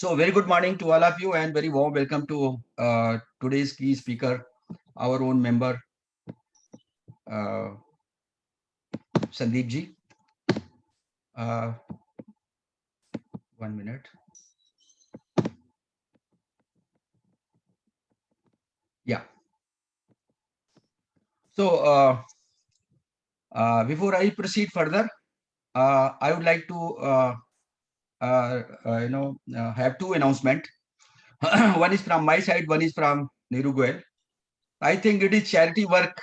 So very good morning to all of you and very warm welcome to today's key speaker, our own member, Sandeep ji. 1 minute. Yeah. So before I proceed further, I would like to have two announcements. One is from my side, one is from Niru Goel. I think it is charity work,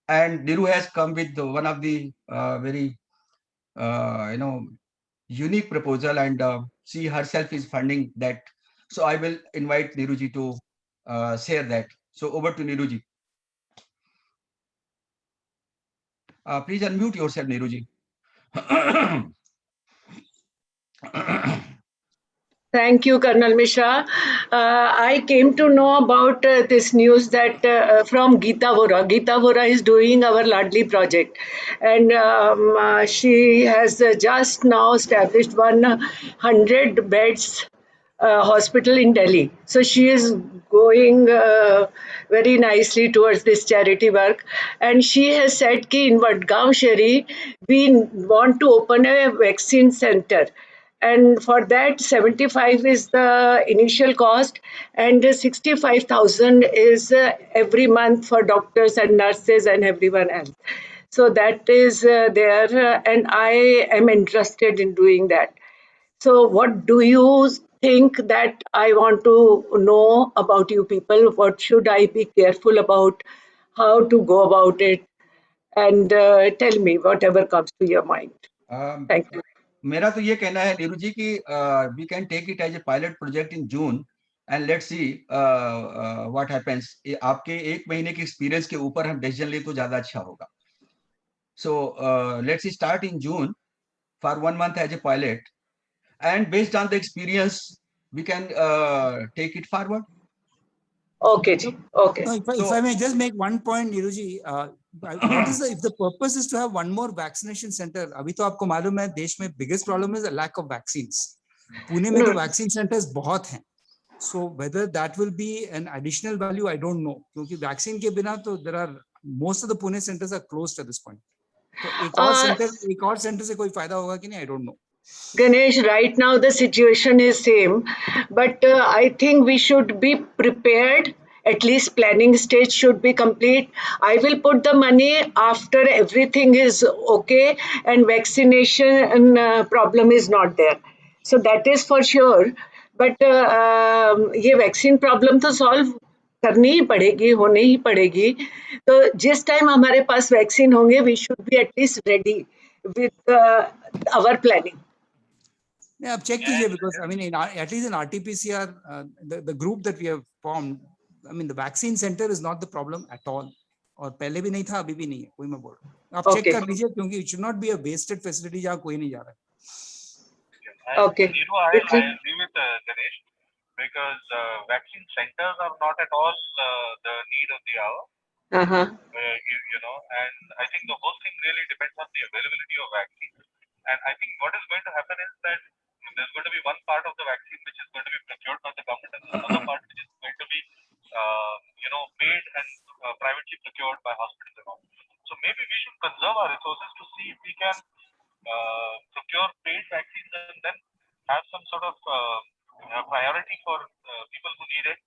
and Niru has come with one of the very unique proposal, and she herself is funding that. So I will invite Niruji to share that. So over to Niruji. Please unmute yourself, Niruji. Thank you, Colonel Mishra. I came to know about this news that from Geeta Vora. Geeta Vora is doing our Ladli project, and she has just now established 100 beds hospital in Delhi. So she is going very nicely towards this charity work, and she has said कि in Vadgaon Sheri we want to open a vaccine center, and for that 75 is the initial cost, and 65,000 is every month for doctors and nurses and everyone else. So that is there, and I am interested in doing that. So what do you think that I want to know about you people? What should I be careful about? How to go about it? And tell me whatever comes to your mind. Thank you. मेरा तो ये कहना है नीरू जी कि we can take it as a pilot project in June and let's see what happens. आपके एक महीने के एक्सपीरियंस के ऊपर हम डिसीजन ले तो ज्यादा अच्छा होगा. So let's start in June for 1 month as a pilot, and based on the experience we can take it forward. Okay, ji. Okay. No, if I may just make one point, Niruji, what is if the purpose is to have one more vaccination center? अभी तो आपको मालूम है देश में biggest problem is the lack of vaccines. Pune में तो vaccine centers बहुत हैं. So whether that will be an additional value, I don't know. क्योंकि vaccine के बिना तो there are most of the Pune centers are closed at this point. तो एक और center से कोई फायदा होगा कि नहीं? I don't know. Ganesh, right now the situation is same, but I think we should be prepared. At least planning stage should be complete. I will put the money after everything is okay and vaccination problem is not there. So that is for sure. But ये vaccine problem तो solve करनी ही पड़ेगी, होने ही पड़ेगी. तो जिस time हमारे पास vaccine होंगे, we should be at least ready with our planning. Yeah, check कीजिए because I mean at least in RT-PCR the group that we have formed, I mean the vaccine center is not the problem at all. और पहले भी नहीं था, अभी भी नहीं है, कोई मैं बोल रहा हूँ. आप check कर लीजिए क्योंकि it should not be a wasted facility जहाँ कोई नहीं जा रहा है. Okay. I agree with Ganesh because vaccine centers are not at all the need of the hour. And I think the whole thing really depends on the availability of vaccines. And I think what is going to happen is that there's going to be one part of the vaccine which is going to be procured by the government, and another part which is going to be, paid and privately procured by hospitals and all. So maybe we should conserve our resources to see if we can procure paid vaccines and then have some sort of priority for people who need it,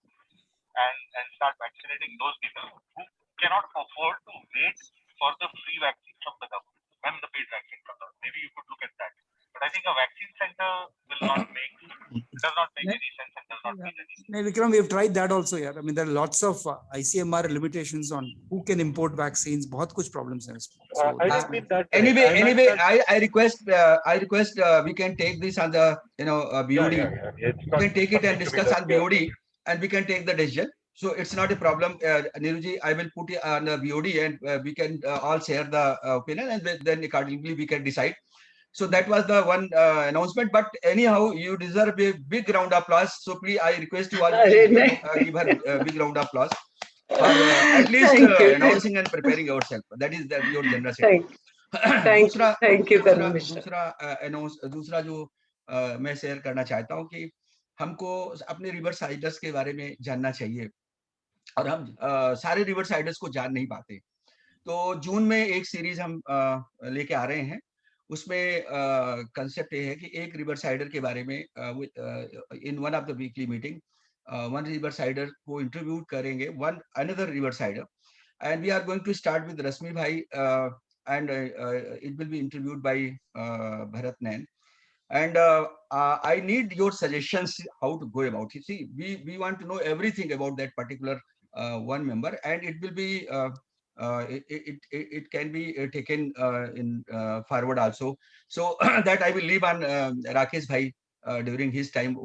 and start vaccinating those people who cannot afford to wait for the free vaccine from the government when the paid vaccine comes out. Maybe you could look at that. But I think a vaccine center does not make any sense and does not make any sense. No, Vikram, we have tried that also. Yeah, I mean there are lots of ICMR limitations on who can import vaccines. बहुत कुछ problems हैं. So anyway, I request we can take this on the BOD. We can take it and discuss on BOD, and we can take the decision. So it's not a problem, Niruji. I will put it on the BOD, and we can all share the opinion, and then accordingly we can decide. So that was the one announcement. But anyhow, you deserve a big round of applause. So please, I request you all to give her a big round of applause for at least announcing and preparing yourself. That is your generosity. Thank you. दूसरा जो मैं share करना चाहता हूँ कि हमको अपने river siders के बारे में जानना चाहिए और हम सारे रिवर साइडर्स को जान नहीं पाते। तो जून में एक सीरीज हम लेके आ रहे हैं। उसमें कंसेप्ट ये है कि एक रिवर साइडर के बारे में in one of the weekly meeting one river cider को इंटरव्यू करेंगे, one another river cider, and we are going to start with Rasmi Bhai, and it will be interviewed by Bharat Nain. And I need your suggestions how to go about it. See, we want to know everything about that particular one member, and it will be it can be taken in forward also. So that I will leave on Rakesh Bhai during his time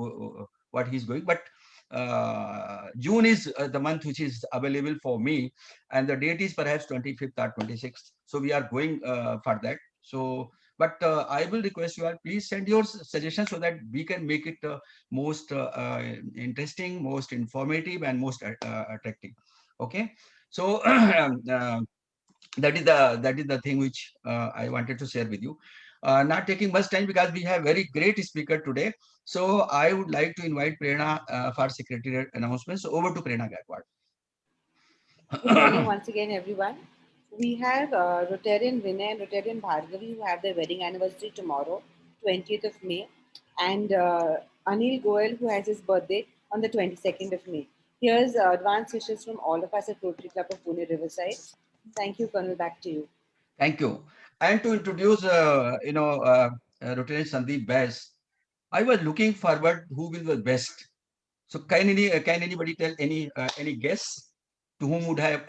what he's going. But June is the month which is available for me, and the date is perhaps 25th or 26th. So we are going for that. So, but I will request you all, please send your suggestions so that we can make it most interesting, most informative, and most attractive. Okay. So that is the thing which I wanted to share with you. Not taking much time because we have very great speaker today. So I would like to invite Prerna for secretariat announcements. Over to Prerna Gaikwad. Good morning once again, everyone. We have Rotarian Vinay and Rotarian Bhargavi who have their wedding anniversary tomorrow, 20th of May, and Anil Goel who has his birthday on the 22nd of May. Here's advance wishes from all of us at Rotary Club of Pune Riverside. Thank you, Colonel. Back to you. Thank you. And to introduce, Rotarian Sandeep Best, I was looking forward who will be best. So can anybody tell any guess to whom would have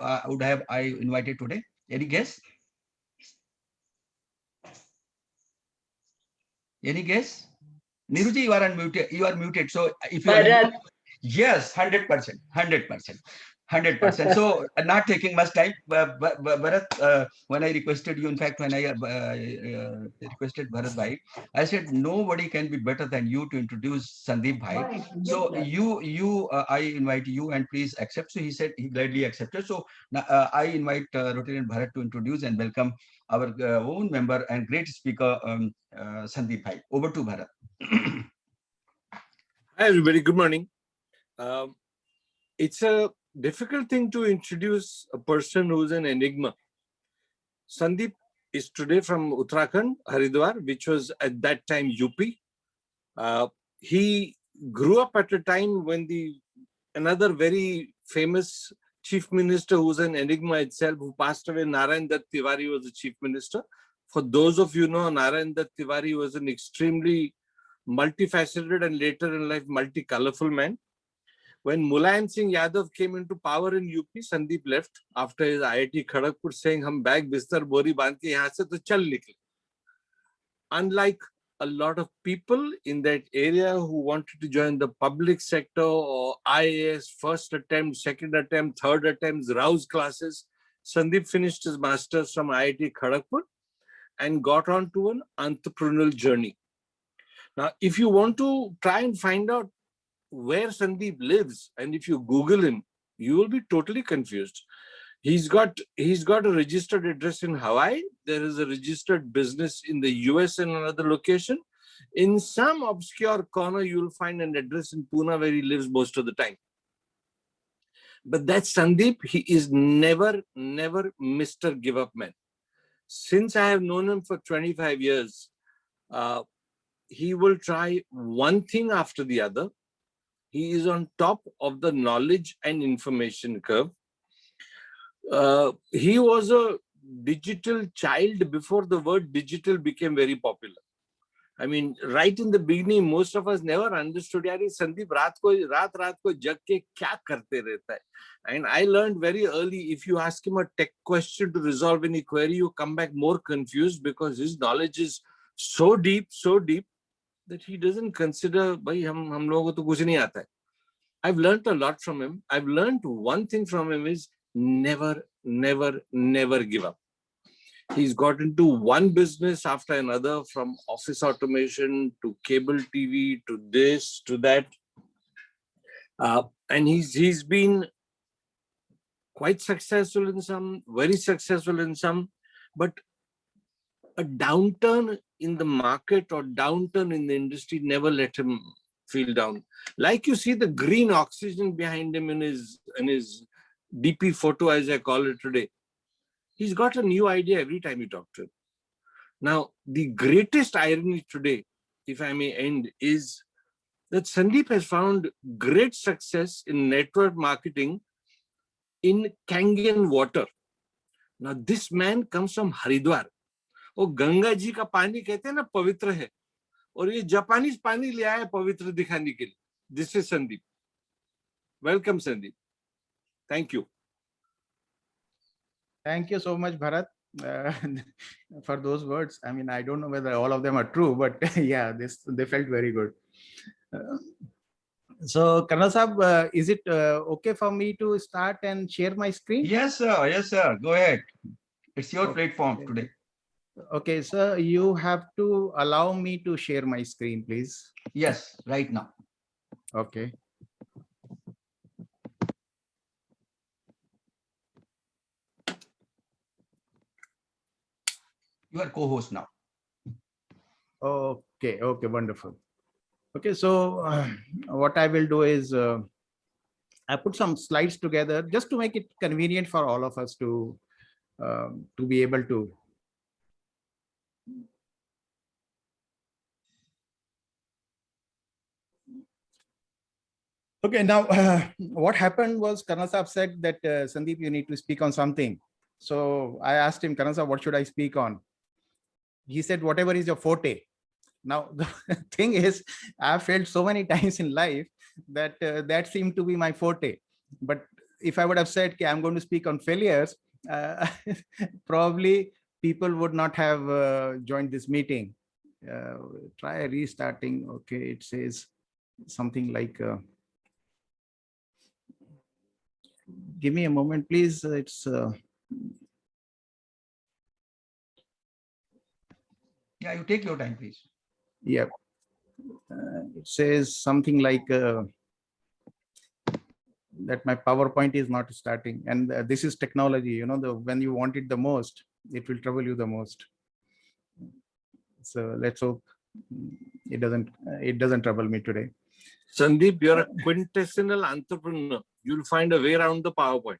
I invited today? Any guess? Any guess? Niruji, you are unmuted. You are muted. So if you Bharat. yes, 100%, 100%. 100%. So not taking much time, Bharat, when I requested you, in fact, when I requested Bharat Bhai, I said nobody can be better than you to introduce Sandeep Bhai. So I invite you and please accept. So he said he gladly accepted. So I invite Rotarian Bharat to introduce and welcome our own member and great speaker, Sandeep Bhai. Over to Bharat. Hi, everybody. Good morning. It's a difficult thing to introduce a person who's an enigma. Sandeep is today from Uttarakhand, Haridwar, which was at that time UP. He grew up at a time when another very famous chief minister who's an enigma itself, who passed away, Narayan Dutt Tiwari, was the chief minister. For those of you know, Narayan Dutt Tiwari was an extremely multifaceted and later in life multi-colorful man. When Mulayam Singh Yadav came into power in UP, Sandeep left after his IIT Kharagpur saying, "Hum bag bistar bori band ke yahan se to chal nikle." Unlike a lot of people in that area who wanted to join the public sector or IAS, first attempt, second attempt, third attempts, rouse classes, Sandeep finished his masters from IIT Kharagpur and got on to an entrepreneurial journey. Now, if you want to try and find out where Sandeep lives, and if you Google him, you will be totally confused. He's got a registered address in Hawaii. There is a registered business in the US in another location. In some obscure corner, you will find an address in Pune where he lives most of the time. But that's Sandeep. He is never Mr. Give Up Man. Since I have known him for 25 years, he will try one thing after the other. He is on top of the knowledge and information curve. He was a digital child before the word digital became very popular. I mean, right in the beginning, most of us never understood, yaar, Sandeep raat ko jag ke kya karte rehta hai. And I learned very early, if you ask him a tech question to resolve any query, you come back more confused because his knowledge is so deep, that he doesn't consider, bhai, hum logo to kuch nahi aata hai. I've learned a lot from him. I've learned one thing from him is never give up. He's got into one business after another, from office automation to cable TV to this to that. And he's been quite successful in some, very successful in some, but a downturn in the market or downturn in the industry never let him feel down. Like you see the green oxygen behind him in his DP photo, as I call it today. He's got a new idea every time you talk to him. Now, the greatest irony today, if I may end, is that Sandeep has found great success in network marketing in Kangen water. Now, this man comes from Haridwar. वो गंगा जी का पानी कहते हैं ना पवित्र है, और ये जापानीज पानी ले आया पवित्र दिखाने के लिए. This is Sandeep. Welcome, Sandeep. Thank you. Thank you so much, Bharat, for those words. I mean, I don't know whether all of them are true, but yeah, they felt very good. So, Colonel Sahab, is it okay for me to start and share my screen? Yes, sir. Yes, sir. Go ahead. It's your platform today. Okay, sir, you have to allow me to share my screen, please. Yes, right now. Okay. You are co-host now. Okay, okay, wonderful. Okay, so what I will do is I put some slides together just to make it convenient for all of us to be able to. Okay, now what happened was Colonel Sahab said that Sandeep, you need to speak on something. So I asked him, Colonel Sahab, what should I speak on? He said, whatever is your forte. Now, the thing is, I've failed so many times in life that that seemed to be my forte. But if I would have said, okay, I'm going to speak on failures, probably people would not have joined this meeting. Try restarting. Okay, it says something like, give me a moment, please. It's Yeah, you take your time, please. yeah. It says something like that my PowerPoint is not starting, and this is technology. You know, when you want it the most, it will trouble you the most. So let's hope it doesn't trouble me today. Sandeep, you're a quintessential entrepreneur. You'll find a way around the PowerPoint.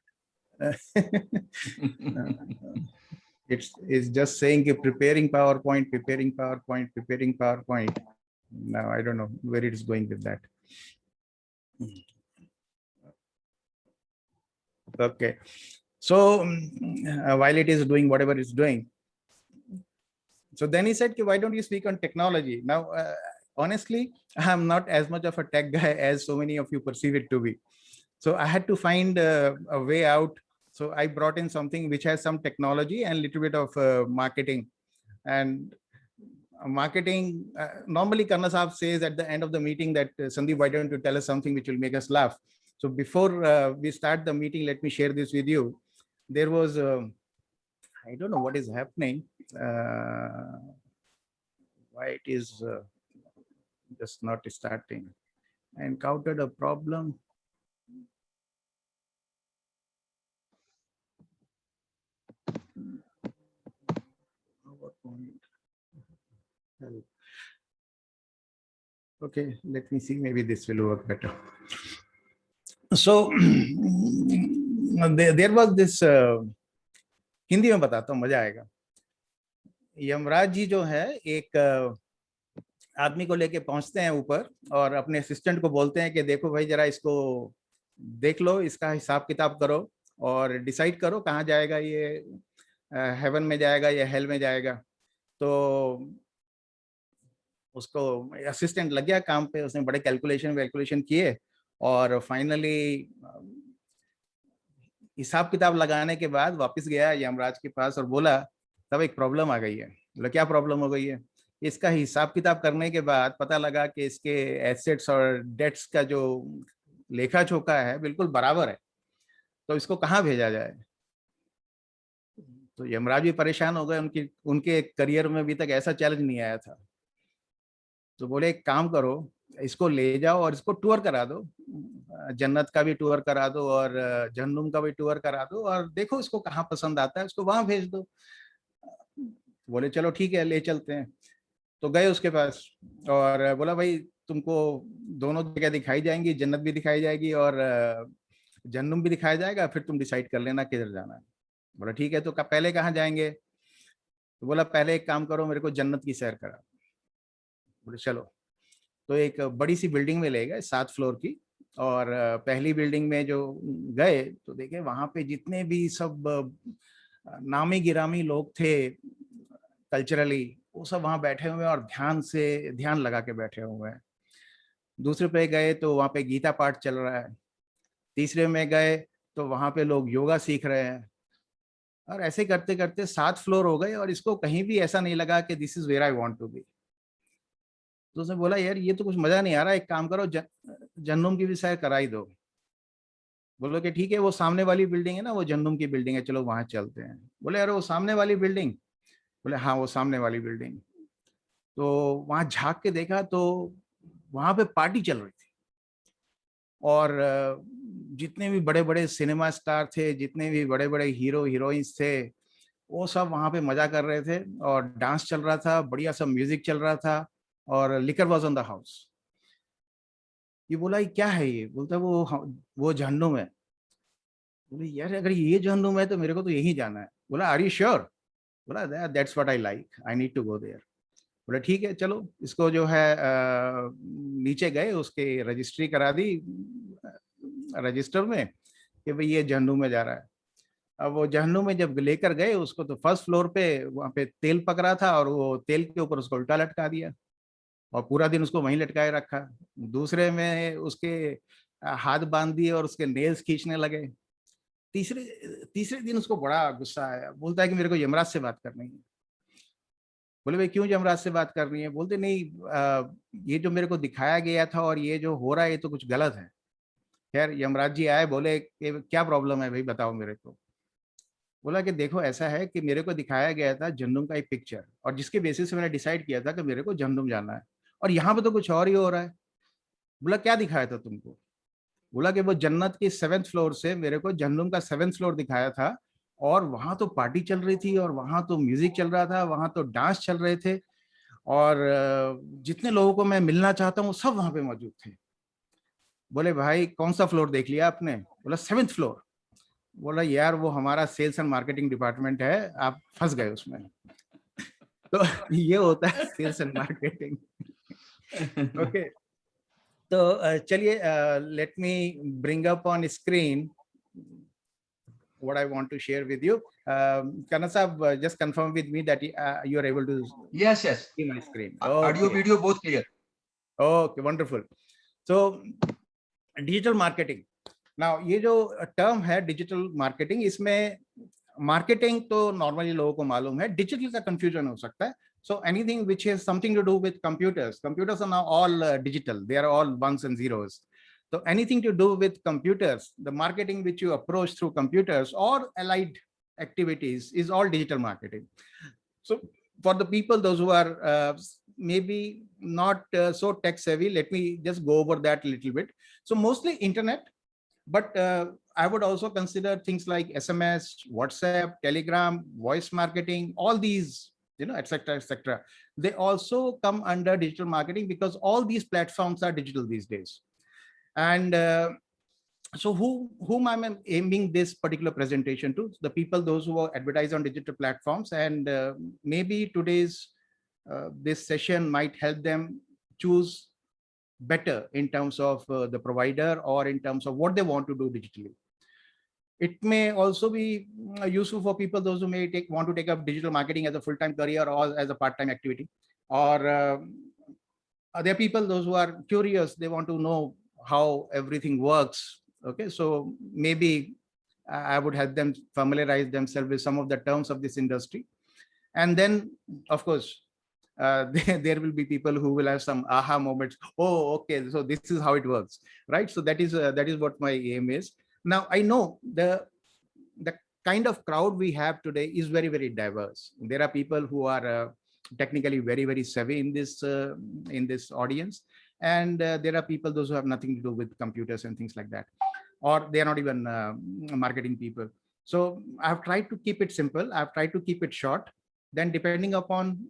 It's just saying preparing PowerPoint. Now I don't know where it is going with that. Okay, so while it is doing whatever it's doing, so then he said, why don't you speak on technology? Now, honestly, I'm not as much of a tech guy as so many of you perceive it to be. So I had to find a way out. So I brought in something which has some technology and a little bit of marketing. And marketing, normally Colonel Sahab says at the end of the meeting that Sandeep, why don't you tell us something which will make us laugh? So before we start the meeting, let me share this with you. There was, I don't know what is happening. Why it is just not starting. I encountered a problem. Okay, let me see, maybe this will work better. So there was this Hindi में बताता हूँ, मजा आएगा. यमराज जी जो है एक आदमी को लेके पहुंचते हैं ऊपर और अपने असिस्टेंट को बोलते हैं कि देखो भाई जरा इसको देख लो, इसका हिसाब किताब करो और डिसाइड करो कहाँ जाएगा, ये हेवन में जाएगा या हेल में जाएगा. तो उसको असिस्टेंट लग गया काम पे, उसने बड़े कैलकुलेशन किए और फाइनली हिसाब किताब लगाने के बाद वापस गया यमराज के पास और बोला तब एक प्रॉब्लम आ गई है. बोला क्या प्रॉब्लम हो गई है? इसका हिसाब किताब करने के बाद पता लगा कि इसके एसेट्स और डेट्स का जो लेखा जोखा है बिल्कुल बराबर है, तो इसको कहाँ भेजा जाए? तो यमराज भी परेशान हो गए, उनके करियर में अभी तक ऐसा चैलेंज नहीं आया था. तो बोले एक काम करो, इसको ले जाओ और इसको टूर करा दो, जन्नत का भी टूर करा दो और जहन्नुम का भी टूर करा दो और देखो इसको कहाँ पसंद आता है, उसको वहां भेज दो. बोले चलो ठीक है, ले चलते हैं. तो गए उसके पास और बोला भाई तुमको दोनों जगह दिखाई जाएंगी, जन्नत भी दिखाई जाएगी और जहन्नुम भी दिखाया जाएगा, फिर तुम डिसाइड कर लेना किधर जाना है। बोला ठीक है, तो पहले कहाँ जाएंगे? तो बोला पहले एक काम करो, मेरे को जन्नत की सैर करा। बोले चलो। तो एक बड़ी सी बिल्डिंग में ले गए, 7 फ्लोर की, और पहली बिल्डिंग में जो गए तो देखे वहां पे जितने भी सब नामी गिरामी लोग थे कल्चरली, वो सब वहां बैठे हुए हैं और ध्यान लगा के बैठे हुए हैं। दूसरे पे गए तो वहां पे गीता पाठ चल रहा है। तीसरे में गए तो वहां पे लोग योगा सीख रहे हैं। और ऐसे करते करते 7 फ्लोर हो गए और इसको कहीं भी ऐसा नहीं लगा कि this is where I want to be. तो उसने बोला यार ये तो कुछ मजा नहीं आ रहा, एक काम करो जहन्नुम की भी सैर कराई दो। बोलो कि ठीक है, वो सामने वाली बिल्डिंग है ना, वो जहन्नुम की बिल्डिंग है, चलो वहां चलते हैं। बोले यार वो सामने वाली बिल्डिंग? बोले हाँ वो सामने वाली बिल्डिंग। तो वहां झांक के देखा तो वहां पे पार्टी चल रही थी और जितने भी बड़े बड़े सिनेमा स्टार थे, जितने भी बड़े बड़े हीरो हीरोइंस थे, वो सब वहां पे मजा कर रहे थे और डांस चल रहा था, बढ़िया सा म्यूजिक चल रहा था और liquor was on the house. ये बोला ये क्या है? ये बोलता वो जहन्नुम है। बोले यार अगर ये जहन्नुम है तो मेरे को तो यही जाना है। बोला आर यू श्योर? बोला that's what I like, I need to go there. बोला ठीक है चलो। इसको जो है नीचे गए, उसके रजिस्ट्री करा दी रजिस्टर में कि भाई ये जहन्नुम में जा रहा है। अब वो जहन्नुम में जब लेकर गए उसको, तो फर्स्ट फ्लोर पे वहां पे तेल पक रहा था और वो तेल के ऊपर उसको उल्टा लटका दिया और पूरा दिन उसको वहीं लटकाए रखा। दूसरे में उसके हाथ बांध दिए और उसके नेल्स खींचने लगे। तीसरे दिन उसको बड़ा गुस्सा आया। बोलता है कि मेरे को यमराज से बात करनी है। बोले भाई क्यों यमराज से बात करनी है? बोलते नहीं ये जो मेरे को दिखाया गया था और ये जो हो रहा है ये तो कुछ गलत है। खैर यमराज जी आए, बोले कि क्या प्रॉब्लम है भाई बताओ मेरे को। बोला कि देखो ऐसा है कि मेरे को दिखाया गया था जहन्नुम का एक पिक्चर, और जिसके बेसिस से मैंने डिसाइड किया था कि मेरे को जहन्नुम जाना है, और यहाँ पे तो कुछ और ही हो रहा है। बोला क्या दिखाया था तुमको? बोला कि वो जन्नत की 7th फ्लोर से मेरे को जहन्नुम का 7th फ्लोर दिखाया था और वहां तो पार्टी चल रही थी और वहां तो म्यूजिक चल रहा था, वहां तो डांस चल रहे थे और जितने लोगों को मैं मिलना चाहता हूँ सब वहां पे मौजूद थे। बोले भाई कौन सा फ्लोर देख लिया आपने? बोला 7th फ्लोर। बोला यार वो हमारा सेल्स एंड मार्केटिंग डिपार्टमेंट है, आप फंस गए उसमें। तो ये होता है सेल्स एंड मार्केटिंग। ओके, तो चलिए let me bring up on screen what I want to share with you. Kanna sahab, just confirm with me that you are able to yes see my screen. Audio video both clear. Okay, wonderful. So digital marketing. Now ये जो term है digital marketing, इसमें marketing तो normally लोगों को मालूम है, digital का कंफ्यूजन हो सकता है. So anything which has something to do with computers are now all digital. They are all ones and zeros. So anything to do with computers, the marketing which you approach through computers or allied activities is all digital marketing. So for the people, those who are maybe not so tech savvy, let me just go over that a little bit. So mostly internet, but I would also consider things like SMS, WhatsApp, Telegram, voice marketing, all these, etc., etc. They also come under digital marketing because all these platforms are digital these days. And so whom I'm aiming this particular presentation to? The people, those who advertise on digital platforms, and maybe today's this session might help them choose better in terms of the provider or in terms of what they want to do digitally. It may also be useful for people, those who may want to take up digital marketing as a full-time career or as a part-time activity, or there are people, those who are curious, they want to know how everything works. Okay, so maybe I would help them familiarize themselves with some of the terms of this industry. And then, of course, there will be people who will have some aha moments. Oh, okay, so this is how it works, right? So that is what my aim is. Now, I know the kind of crowd we have today is very, very diverse. There are people who are technically very, very savvy in this audience, and there are people, those who have nothing to do with computers and things like that, or they are not even marketing people. So I've tried to keep it simple. I've tried to keep it short. Then depending upon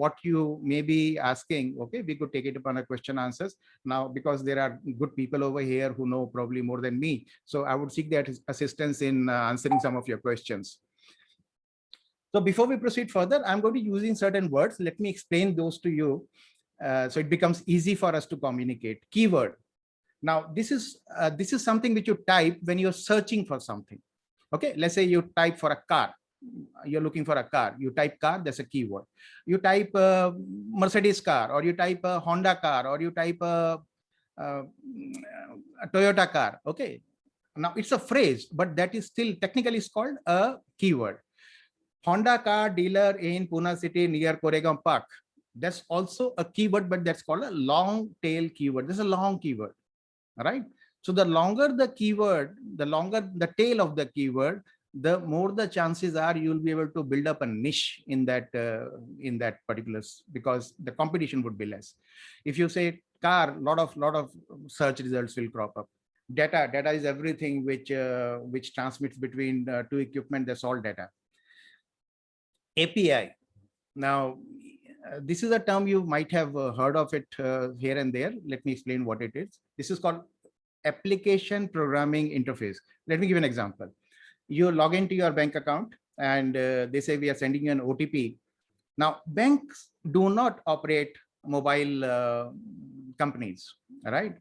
what you may be asking, okay, we could take it upon a question answers now, because there are good people over here who know probably more than me. So I would seek their assistance in answering some of your questions. So before we proceed further, I'm going to using certain words. Let me explain those to you. So it becomes easy for us to communicate. Keyword. Now, this is something which you type when you're searching for something. Okay, let's say you type for a car. You're looking for a car. You type car, that's a keyword. You type Mercedes car, or you type a Honda car, or you type a Toyota car. Okay, now it's a phrase, but that is still technically is called a keyword. Honda car dealer in Pune city near Koregaon Park. That's also a keyword, but that's called a long tail keyword. This is a long keyword, right? So the longer the keyword, the longer the tail of the keyword, the more the chances are you'll be able to build up a niche in that particular, because the competition would be less. If you say car, lot of search results will crop up. Data is everything which transmits between two equipment. That's all data. API. Now, this is a term you might have heard of it here and there. Let me explain what it is. This is called application programming interface. Let me give an example. You log into your bank account and they say we are sending you an OTP. Now, banks do not operate mobile companies, right?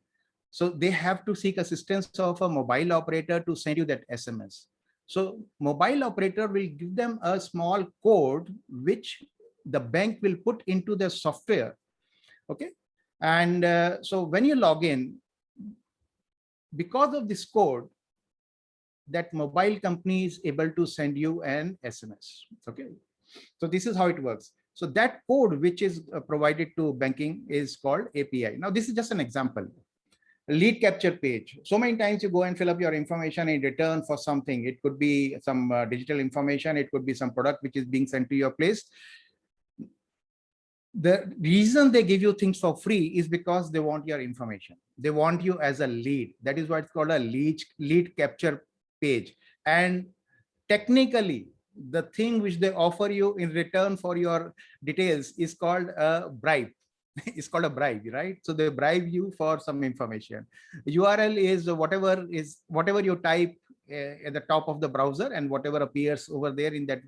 So they have to seek assistance of a mobile operator to send you that SMS. So mobile operator will give them a small code which the bank will put into the software. Okay. And so when you log in, because of this code, that mobile company is able to send you an SMS. Okay. So this is how it works. So that code which is provided to banking is called API. Now, this is just an example. Lead capture page. So many times you go and fill up your information in return for something. It could be some digital information. It could be some product which is being sent to your place. The reason they give you things for free is because they want your information. They want you as a lead. That is why it's called a lead capture page. And technically, the thing which they offer you in return for your details is called a bribe. It's called a bribe, right? So they bribe you for some information. URL is whatever you type at the top of the browser, and whatever appears over there in that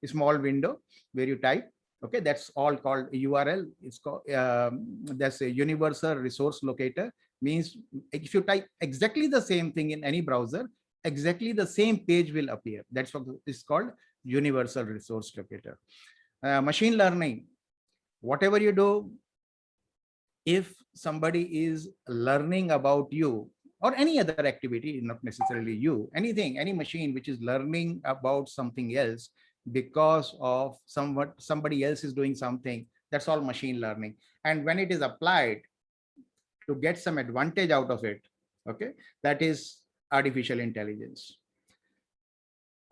small window where you type. Okay, that's all called URL. It's called that's a universal resource locator. Means if you type exactly the same thing in any browser, exactly the same page will appear. That's what is called universal resource locator. Machine learning. Whatever you do, if somebody is learning about you or any other activity, not necessarily you, anything, any machine which is learning about something else because of somebody else is doing something, that's all machine learning. And when it is applied to get some advantage out of it, okay, that is artificial intelligence.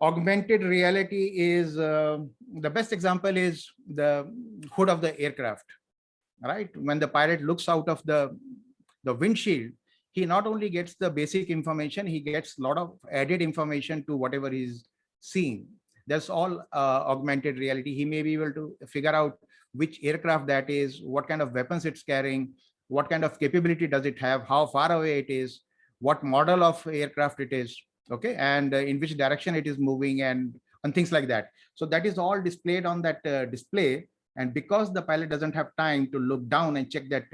Augmented reality is the best example is the hood of the aircraft. Right, when the pilot looks out of the windshield, he not only gets the basic information, he gets a lot of added information to whatever he's seeing. That's all augmented reality. He may be able to figure out which aircraft that is, what kind of weapons it's carrying, what kind of capability does it have, how far away it is, what model of aircraft it is, okay, and in which direction it is moving, and things like that. So that is all displayed on that display. And because the pilot doesn't have time to look down and check that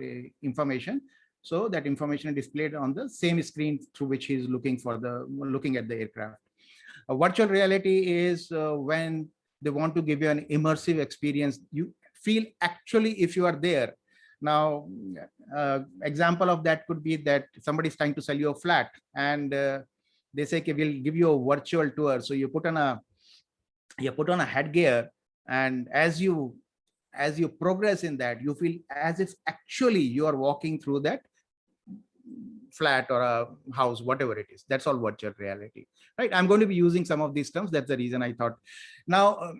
information, so that information is displayed on the same screen through which he is looking at the aircraft. Virtual reality is when they want to give you an immersive experience. You feel actually if you are there. Now, example of that could be that somebody is trying to sell you a flat, and they say, okay, we'll give you a virtual tour. So you put on a headgear, and as you progress in that, you feel as if actually you are walking through that flat or a house, whatever it is. That's all virtual reality, right? I'm going to be using some of these terms. That's the reason I thought. Now,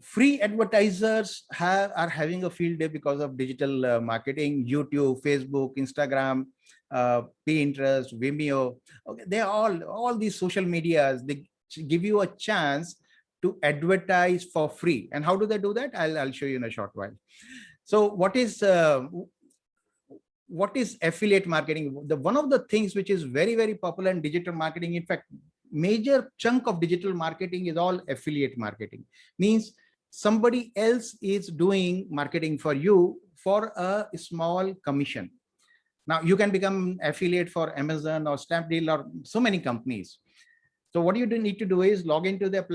free advertisers are having a field day because of digital marketing. YouTube, Facebook, Instagram, Pinterest, Vimeo. Okay, they are all these social medias. They give you a chance to advertise for free. And how do they do that? I'll show you in a short while. So what is affiliate marketing? One of the things which is very, very popular in digital marketing, in fact, major chunk of digital marketing is all affiliate marketing. Means somebody else is doing marketing for you for a small commission. Now you can become affiliate for Amazon or Snapdeal or so many companies. So what you need to do is log into their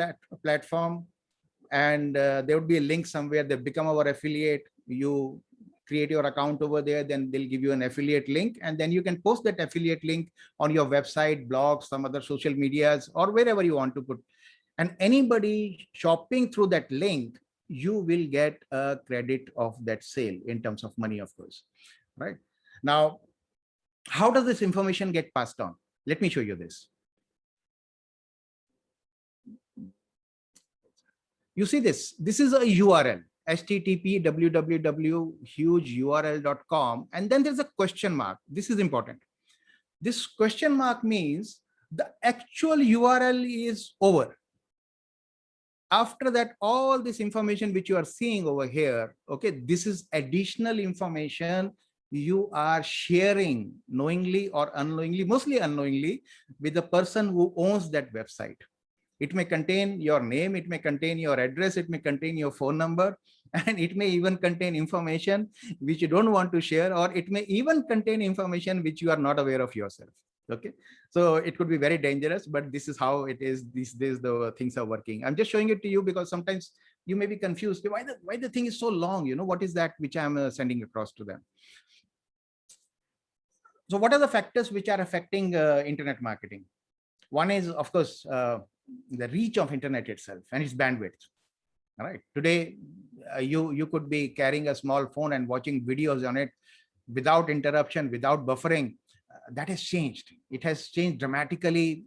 platform, and there would be a link somewhere. They become our affiliate. You create your account over there, then they'll give you an affiliate link, and then you can post that affiliate link on your website, blog, some other social medias, or wherever you want to put. And anybody shopping through that link, you will get a credit of that sale in terms of money, of course, right? Now, how does this information get passed on? Let me show you this. You see this is a URL, http www.hugeurl.com, and then there's a question mark. This is important. This question mark means the actual URL is over. After that, all this information which you are seeing over here, okay, this is additional information you are sharing knowingly or unknowingly, mostly unknowingly, with the person who owns that website. It may contain your name, it may contain your address, it may contain your phone number, and it may even contain information which you don't want to share, or it may even contain information which you are not aware of yourself. Okay, so it could be very dangerous, but this is how it is these days. The things are working. I'm just showing it to you because sometimes you may be confused. Why the thing is so long? You know, what is that which I'm sending across to them? So what are the factors which are affecting internet marketing? One is, of course, the reach of internet itself and its bandwidth. All right. Today, you could be carrying a small phone and watching videos on it without interruption, without buffering. That has changed. It has changed dramatically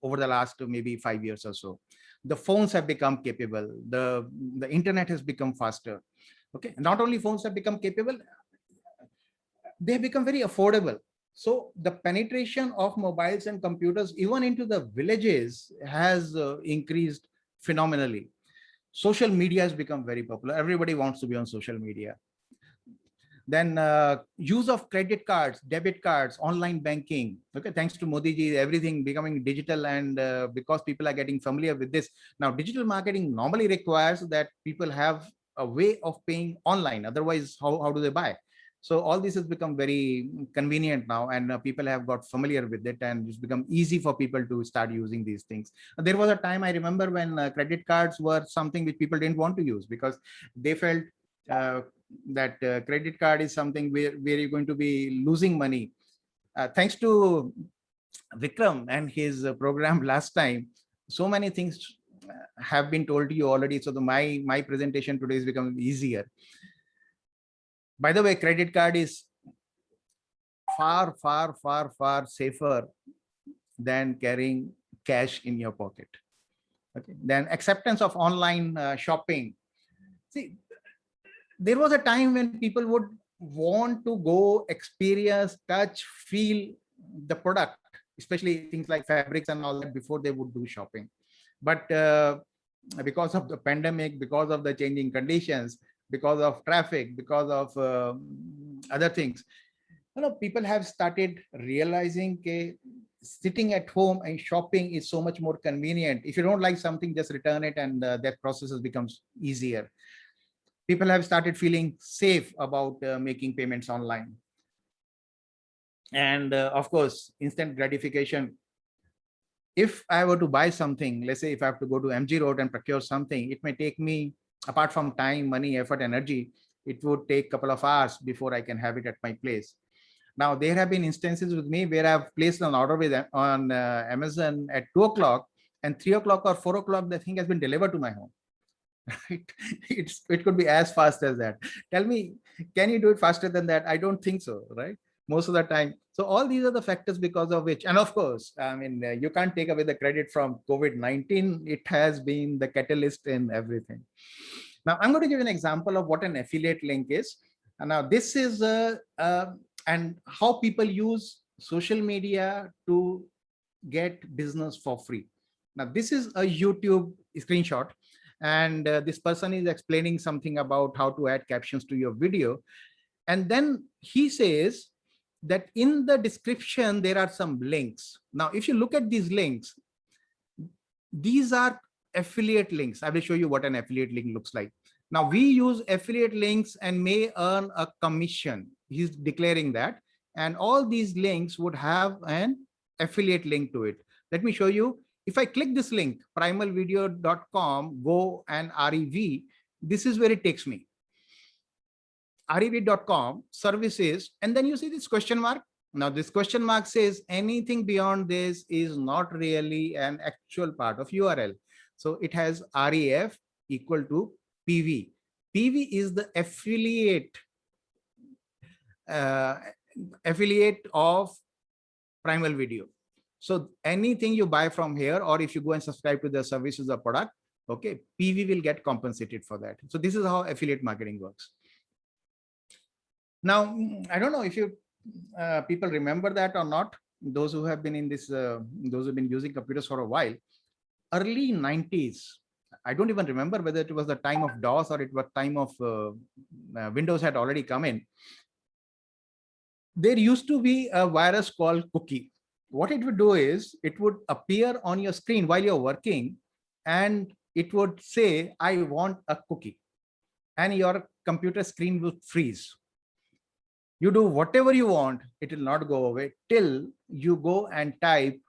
over the last maybe 5 years or so. The phones have become capable. The internet has become faster. Okay. Not only phones have become capable, they have become very affordable. So the penetration of mobiles and computers even into the villages has increased phenomenally. Social media has become very popular. Everybody wants to be on social media. Then use of credit cards, debit cards, online banking. Okay, thanks to Modi ji, everything becoming digital, and because people are getting familiar with this. Now, digital marketing normally requires that people have a way of paying online. Otherwise, how do they buy? So all this has become very convenient now, and people have got familiar with it, and it's become easy for people to start using these things. There was a time I remember when credit cards were something which people didn't want to use because they felt that credit card is something where you're going to be losing money. Thanks to Vikram and his program last time, so many things have been told to you already. So my presentation today is becoming easier. By the way, credit card is far, far, far, far safer than carrying cash in your pocket. Okay. Then acceptance of online shopping. See, there was a time when people would want to go experience, touch, feel the product, especially things like fabrics and all that before they would do shopping. But because of the pandemic, because of the changing conditions, because of traffic, because of other things, people have started realizing that sitting at home and shopping is so much more convenient. If you don't like something, just return it, and that process becomes easier. People have started feeling safe about making payments online. And of course, instant gratification. If I were to buy something, let's say if I have to go to MG Road and procure something, it may take me, apart from time, money, effort, energy, it would take a couple of hours before I can have it at my place. Now, there have been instances with me where I've placed an order with on Amazon at 2 o'clock, and 3 o'clock or 4 o'clock, the thing has been delivered to my home. Right? It could be as fast as that. Tell me, can you do it faster than that? I don't think so, right? Most of the time. So all these are the factors because of which, and of course, I mean, you can't take away the credit from COVID-19. It has been the catalyst in everything. Now, I'm going to give an example of what an affiliate link is. And now this is and how people use social media to get business for free. Now, this is a YouTube screenshot, and this person is explaining something about how to add captions to your video. And then he says that in the description, there are some links. Now, if you look at these links, these are affiliate links. I will show you what an affiliate link looks like. Now, we use affiliate links and may earn a commission. He's declaring that. And all these links would have an affiliate link to it. Let me show you. If I click this link, primalvideo.com, go and REV, this is where it takes me. REV.com services, and then you see this question mark. Now, this question mark says anything beyond this is not really an actual part of URL. So it has REF equal to PV. PV is the affiliate of Primal Video. So anything you buy from here, or if you go and subscribe to the services or product, okay, PV will get compensated for that. So this is how affiliate marketing works. Now, I don't know if you people remember that or not. Those who have been in this, those who've been using computers for a while, early 90s, I don't even remember whether it was the time of DOS or it was time of Windows had already come in. There used to be a virus called cookie. What it would do is it would appear on your screen while you're working, and it would say, I want a cookie, and your computer screen will freeze. You do whatever you want, it will not go away till you go and type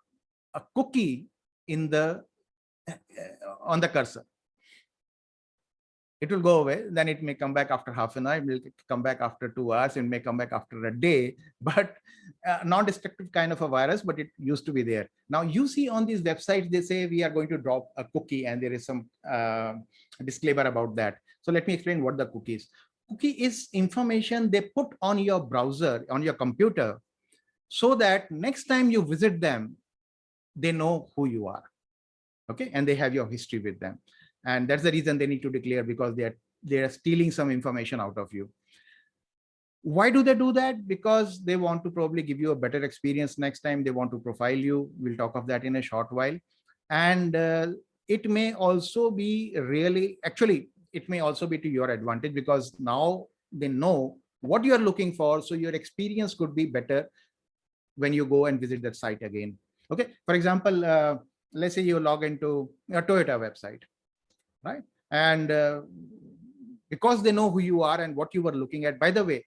a cookie in the on the cursor. It will go away, then it may come back after half an hour, it will come back after 2 hours, it may come back after a day, but non-destructive kind of a virus, but it used to be there. Now you see on these websites, they say we are going to drop a cookie, and there is some disclaimer about that. So let me explain what the cookie is. Cookie is information they put on your browser, on your computer, so that next time you visit them, they know who you are. Okay, and they have your history with them. And that's the reason they need to declare, because they are stealing some information out of you. Why do they do that? Because they want to probably give you a better experience next time. They want to profile you. We'll talk of that in a short while. And it may also be really, actually, it may also be to your advantage, because now they know what you're looking for. So your experience could be better when you go and visit that site again. Okay, for example, let's say you log into a Toyota website, right? And because they know who you are and what you were looking at. By the way,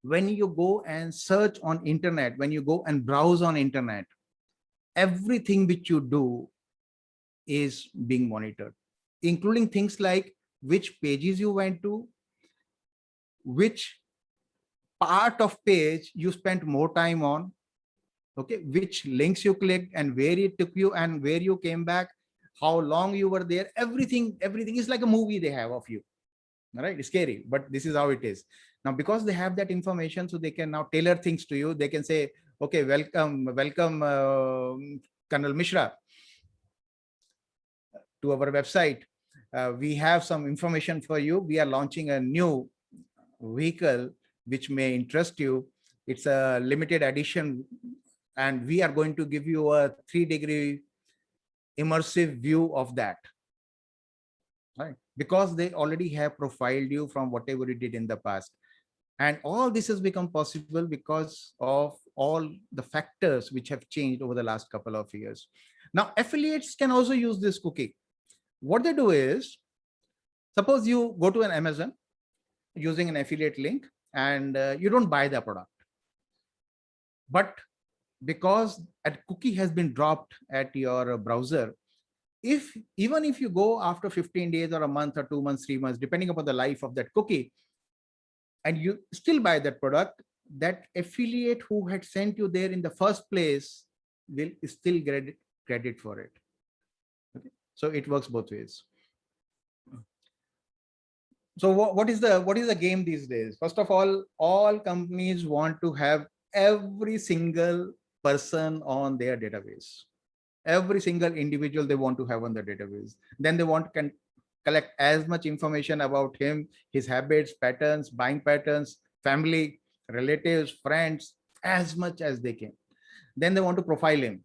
when you go and search on internet, when you go and browse on internet, everything which you do is being monitored, including things like which pages you went to, which part of page you spent more time on, okay, which links you clicked and where it took you and where you came back, how long you were there. Everything is like a movie they have of you. All right, it's scary, but this is how it is. Now, because they have that information, so they can now tailor things to you. They can say, okay, welcome, Colonel Mishra, to our website. We have some information for you. We are launching a new vehicle which may interest you. It's a limited edition, and we are going to give you a 3-degree immersive view of that, right? Because they already have profiled you from whatever you did in the past. And all this has become possible because of all the factors which have changed over the last couple of years. Now, affiliates can also use this cookie. What they do is, suppose you go to an Amazon using an affiliate link, and you don't buy the product. But because a cookie has been dropped at your browser, even if you go after 15 days or a month or 2 months, 3 months, depending upon the life of that cookie, and you still buy that product, that affiliate who had sent you there in the first place will still get credit for it. Okay, so it works both ways. So what is the game these days? First of all companies want to have every single person on their database. Every single individual they want to have on the database. Then they want to collect as much information about him, his habits, patterns, buying patterns, family, relatives, friends, as much as they can. Then they want to profile him.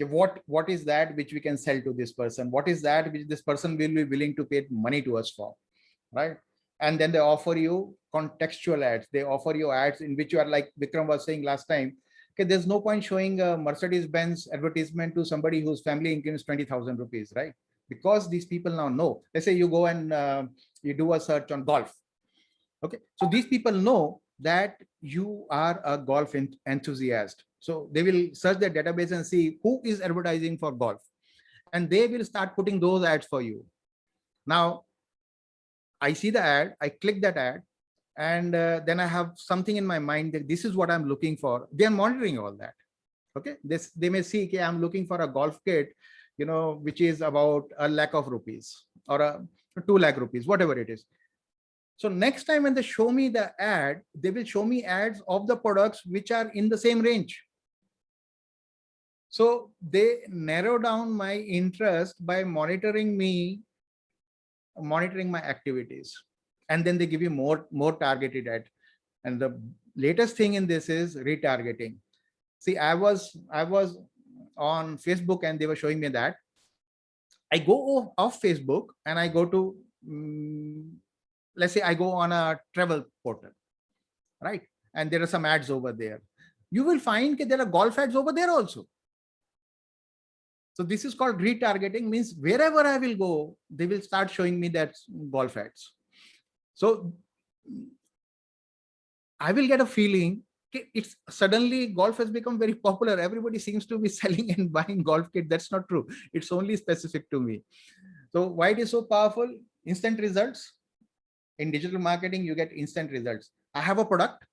Okay, what is that which we can sell to this person? What is that which this person will be willing to pay money to us for, right? And then they offer you contextual ads. They offer you ads in which you are, like Vikram was saying last time, okay, there's no point showing a Mercedes-Benz advertisement to somebody whose family income is 20,000 rupees, right? Because these people now know. Let's say you go and you do a search on golf. Okay, so these people know that you are a golf enthusiast. So they will search their database and see who is advertising for golf. And they will start putting those ads for you. Now, I see the ad, I click that ad, and then I have something in my mind that this is what I'm looking for. They are monitoring all that. Okay, they may see, okay, I'm looking for a golf kit, you know, which is about 1 lakh of rupees or 2 lakh rupees, whatever it is. So next time when they show me the ad, they will show me ads of the products which are in the same range. So they narrow down my interest by monitoring my activities, and then they give you more targeted ad. And the latest thing in this is retargeting. See, I was on Facebook and they were showing me that. I go off Facebook and I go to let's say I go on a travel portal, right? And there are some ads over there. You will find that there are golf ads over there also. So this is called retargeting, means wherever I will go, they will start showing me that golf ads. So I will get a feeling, it's suddenly golf has become very popular. Everybody seems to be selling and buying golf kit. That's not true. It's only specific to me. So why it is so powerful? Instant results. In digital marketing, you get instant results. I have a product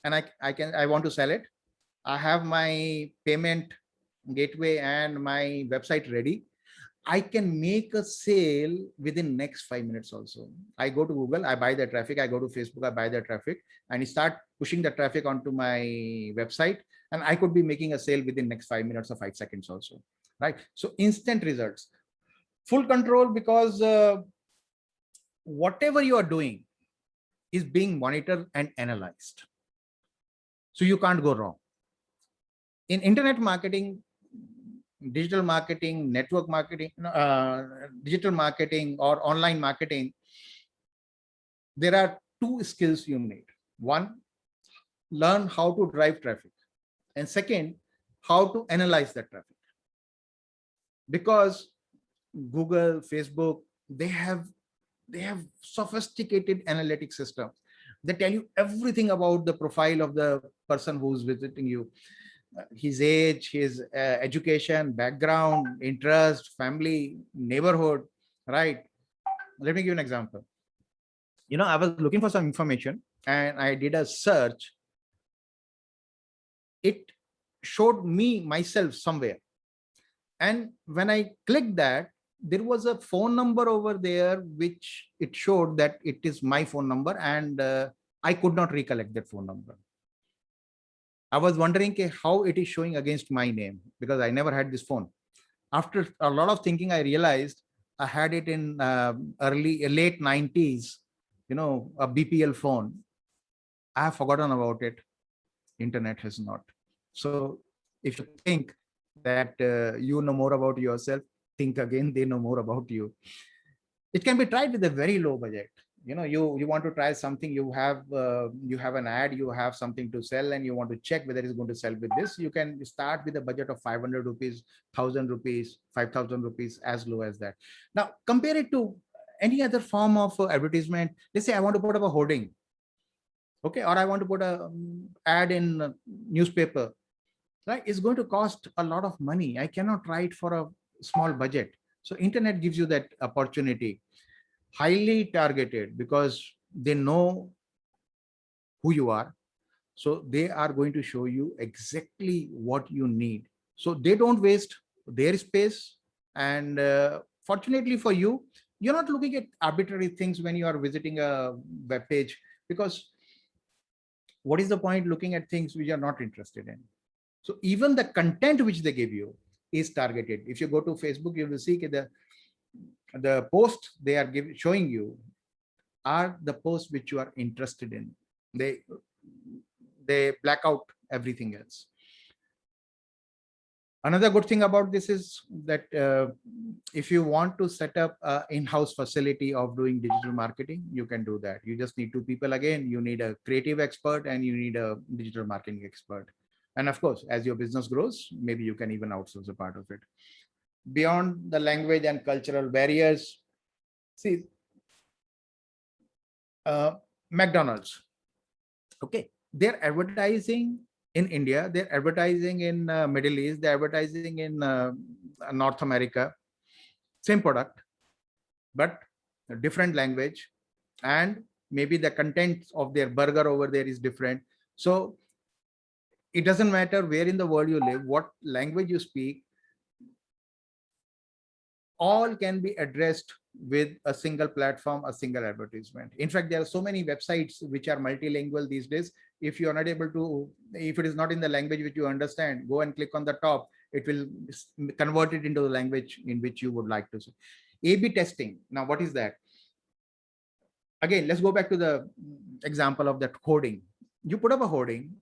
and I want to sell it. I have my payment gateway and my website ready. I can make a sale within next 5 minutes also. I go to Google, I buy the traffic. I go to Facebook, I buy the traffic, and start pushing the traffic onto my website. And I could be making a sale within next 5 minutes or 5 seconds also, right? So instant results, full control, because whatever you are doing is being monitored and analyzed. So you can't go wrong. In internet marketing, digital marketing, network marketing, digital marketing or online marketing, there are 2 skills you need. One, learn how to drive traffic. And second, how to analyze that traffic. Because Google, Facebook, they have sophisticated analytic systems. They tell you everything about the profile of the person who's visiting you. His age, his education, background, interest, family, neighborhood, right? Let me give you an example. You know, I was looking for some information and I did a search. It showed me myself somewhere. And when I clicked that, there was a phone number over there, which it showed that it is my phone number, and I could not recollect that phone number. I was wondering how it is showing against my name, because I never had this phone. After a lot of thinking, I realized I had it in late 90s, you know, a BPL phone. I have forgotten about it. Internet has not. So if you think that you know more about yourself, think again, they know more about you. It can be tried with a very low budget. You know, you want to try something, you have an ad, you have something to sell, and you want to check whether it's going to sell with this. You can start with a budget of 500 rupees, 1,000 rupees, 5,000 rupees, as low as that. Now compare it to any other form of advertisement. Let's say I want to put up a hoarding, okay, or I want to put a ad in a newspaper, right? It's going to cost a lot of money. I cannot try it for a small budget. So internet gives you that opportunity. Highly targeted, because they know who you are. So they are going to show you exactly what you need. So they don't waste their space. And fortunately for you, you're not looking at arbitrary things when you are visiting a web page, because what is the point looking at things which you're not interested in? So even the content which they give you is targeted. If you go to Facebook, you will see the posts they are showing you are the posts which you are interested in. They black out everything else. Another good thing about this is that if you want to set up an in-house facility of doing digital marketing, you can do that. You just need two people. Again, you need a creative expert and you need a digital marketing expert. And of course, as your business grows, maybe you can even outsource a part of it. Beyond the language and cultural barriers, see, McDonald's, okay, they're advertising in India, they're advertising in Middle East, they're advertising in North America, same product, but a different language, and maybe the content of their burger over there is different. So it doesn't matter where in the world you live, what language you speak, all can be addressed with a single platform, a single advertisement. In fact, there are so many websites which are multilingual these days. If you are not able to, if it is not in the language which you understand, go and click on the top. It will convert it into the language in which you would like to see. A/B testing. Now, what is that? Again, let's go back to the example of that hoarding. You put up a hoarding.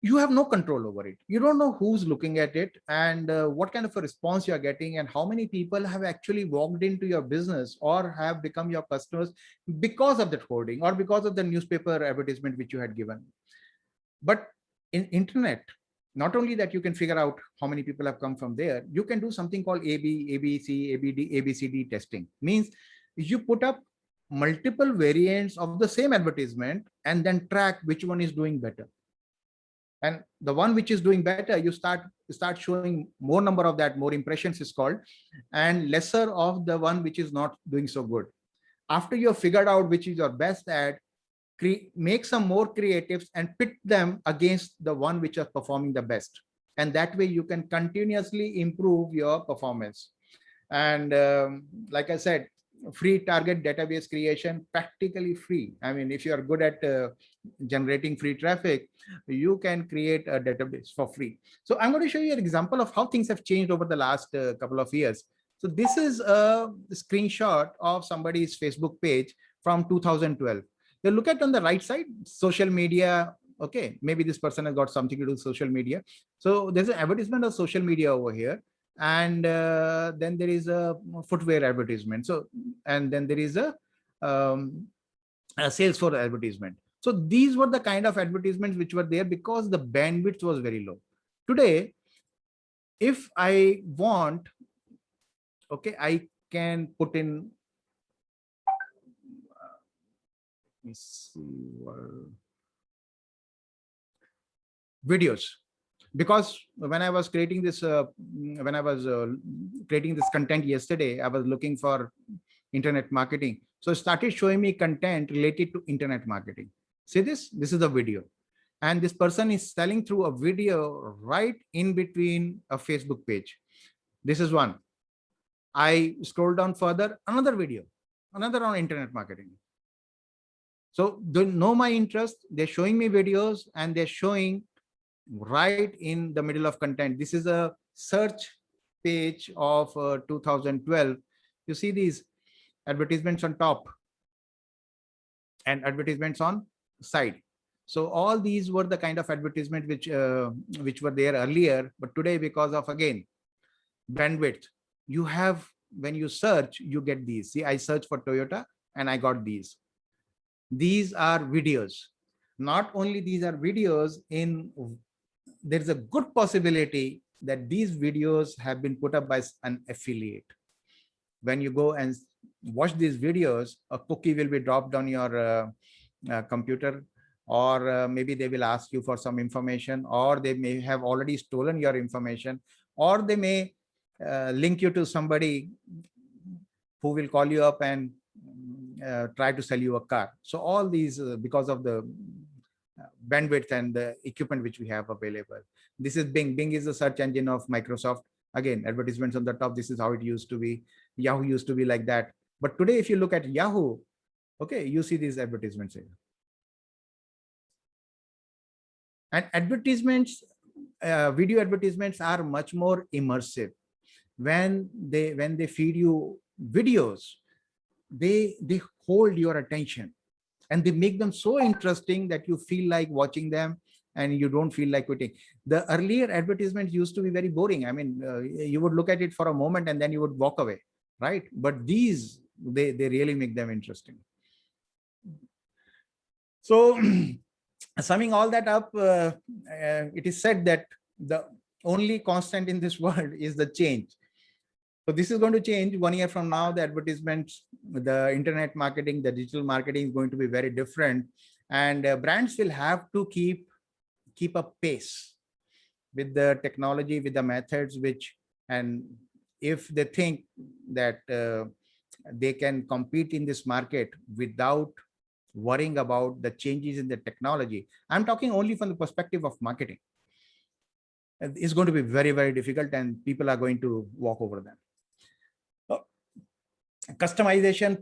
You have no control over it. You don't know who's looking at it and what kind of a response you are getting and how many people have actually walked into your business or have become your customers because of that hoarding or because of the newspaper advertisement which you had given. But in internet, not only that you can figure out how many people have come from there, you can do something called AB, ABC, ABD, ABCD testing. Means you put up multiple variants of the same advertisement and then track which one is doing better. And the one which is doing better, you start showing more number of that, more impressions is called, and lesser of the one which is not doing so good. After you have figured out which is your best ad, make some more creatives and pit them against the one which are performing the best. And that way you can continuously improve your performance. And like I said, free target database creation, practically free. I mean, if you are good at generating free traffic, you can create a database for free. So I'm going to show you an example of how things have changed over the last couple of years. So this is a screenshot of somebody's Facebook page from 2012. You look at on the right side, social media. Okay, maybe this person has got something to do with social media. So there's an advertisement of social media over here. And then there is a footwear advertisement. So, and then there is a Salesforce advertisement. So these were the kind of advertisements which were there because the bandwidth was very low. Today, if I want, okay, I can put in, let me see, videos. Because when I was creating this, creating this content yesterday, I was looking for internet marketing. So it started showing me content related to internet marketing. See this? This is a video. And this person is selling through a video right in between a Facebook page. This is one. I scroll down further, another video, another on internet marketing. So they know my interest. They're showing me videos and they're showing right in the middle of content. This is a search page of 2012. You see these advertisements on top and advertisements on side. So all these were the kind of advertisement which were there earlier, but today, because of again bandwidth, you have, when you search, you get these. See, I searched for Toyota and I got these. These are videos. Not only these are videos, there's a good possibility that these videos have been put up by an affiliate. When you go and watch these videos, a cookie will be dropped on your computer, or maybe they will ask you for some information, or they may have already stolen your information, or they may link you to somebody who will call you up and try to sell you a car. So all these, because of the bandwidth and the equipment which we have available. This is Bing. Bing is the search engine of Microsoft. Again, advertisements on the top. This is how it used to be. Yahoo used to be like that. But today, if you look at Yahoo, okay, you see these advertisements here. And advertisements, video advertisements are much more immersive. When they feed you videos, they hold your attention. And they make them so interesting that you feel like watching them. and you don't feel like quitting. The earlier advertisements used to be very boring. I mean, you would look at it for a moment and then you would walk away, right? But these, they really make them interesting. So summing all that up, it is said that the only constant in this world is the change. So this is going to change 1 year from now. The advertisements, the internet marketing, the digital marketing is going to be very different, and brands will have to keep a pace with the technology, with the methods, and if they think that they can compete in this market without worrying about the changes in the technology. I'm talking only from the perspective of marketing. It's going to be very, very difficult, and people are going to walk over them. Customization,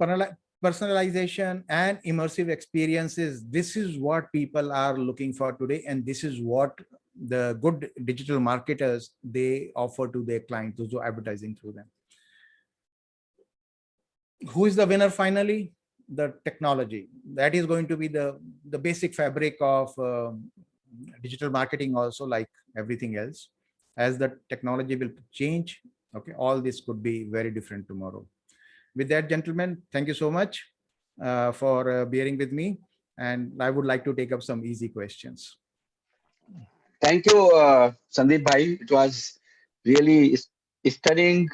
personalization, and immersive experiences. This is what people are looking for today, and this is what the good digital marketers, they offer to their clients, those who are advertising through them. Who is the winner finally? The technology. That is going to be the basic fabric of digital marketing, also, like everything else. As the technology will change, okay, all this could be very different tomorrow. With that, gentlemen, thank you so much for bearing with me, and I would like to take up some easy questions. Thank you, Sandeep Bhai. It was really stunning.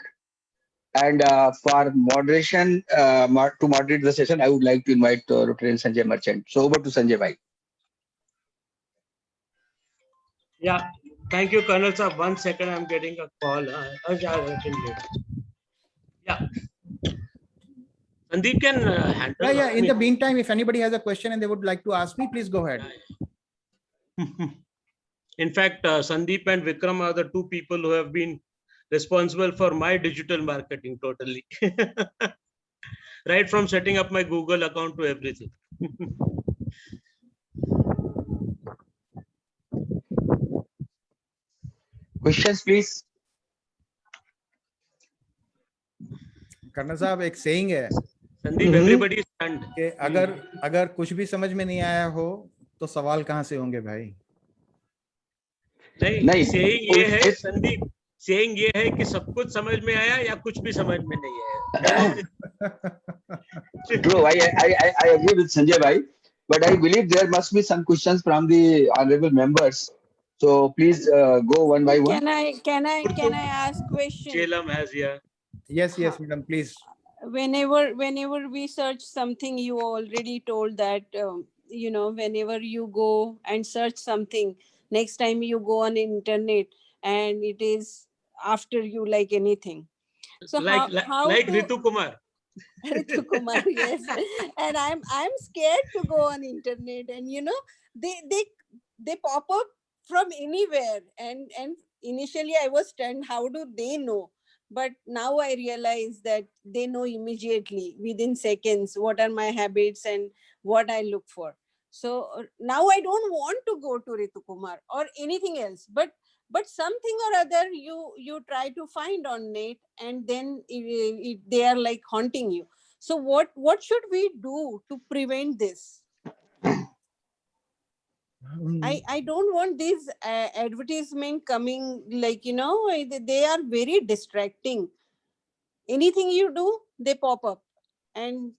And for moderation, to moderate the session, I would like to invite Rotarian Sanjay Merchant. So over to Sanjay Bhai. Yeah, thank you, Colonel sir. 1 second, I'm getting a call. Yeah. Sandeep can handle. Yeah. In the meantime, if anybody has a question and they would like to ask me, please go ahead. In fact, Sandeep and Vikram are the two people who have been responsible for my digital marketing totally. Right from setting up my Google account to everything. Questions, please. Colonel साहब, एक saying है, Sandeep, everybody stand. कि अगर कुछ भी समझ में नहीं आया हो तो सवाल कहाँ से होंगे भाई? नहीं, saying ये है संदीप, saying ये है कि सब कुछ समझ में आया या कुछ भी समझ में नहीं आया. True, I agree with Sanjay Bhai, but I believe there must be some questions from the honorable members. So please go one by one. Can I ask question? Chelam has, yeah. Yes, madam, please. Whenever we search something, you already told that whenever you go and search something, next time you go on internet and it is after you like anything. So like Ritu Kumar. Ritu Kumar, yes. And I'm scared to go on internet, and they pop up from anywhere, and initially I was stunned, how do they know? But now I realize that they know immediately, within seconds, what are my habits and what I look for. So now I don't want to go to Ritu Kumar or anything else, but something or other you try to find on net, and then they are like haunting you. So what should we do to prevent this? I don't want these advertisement coming, like, they are very distracting. Anything you do, they pop up and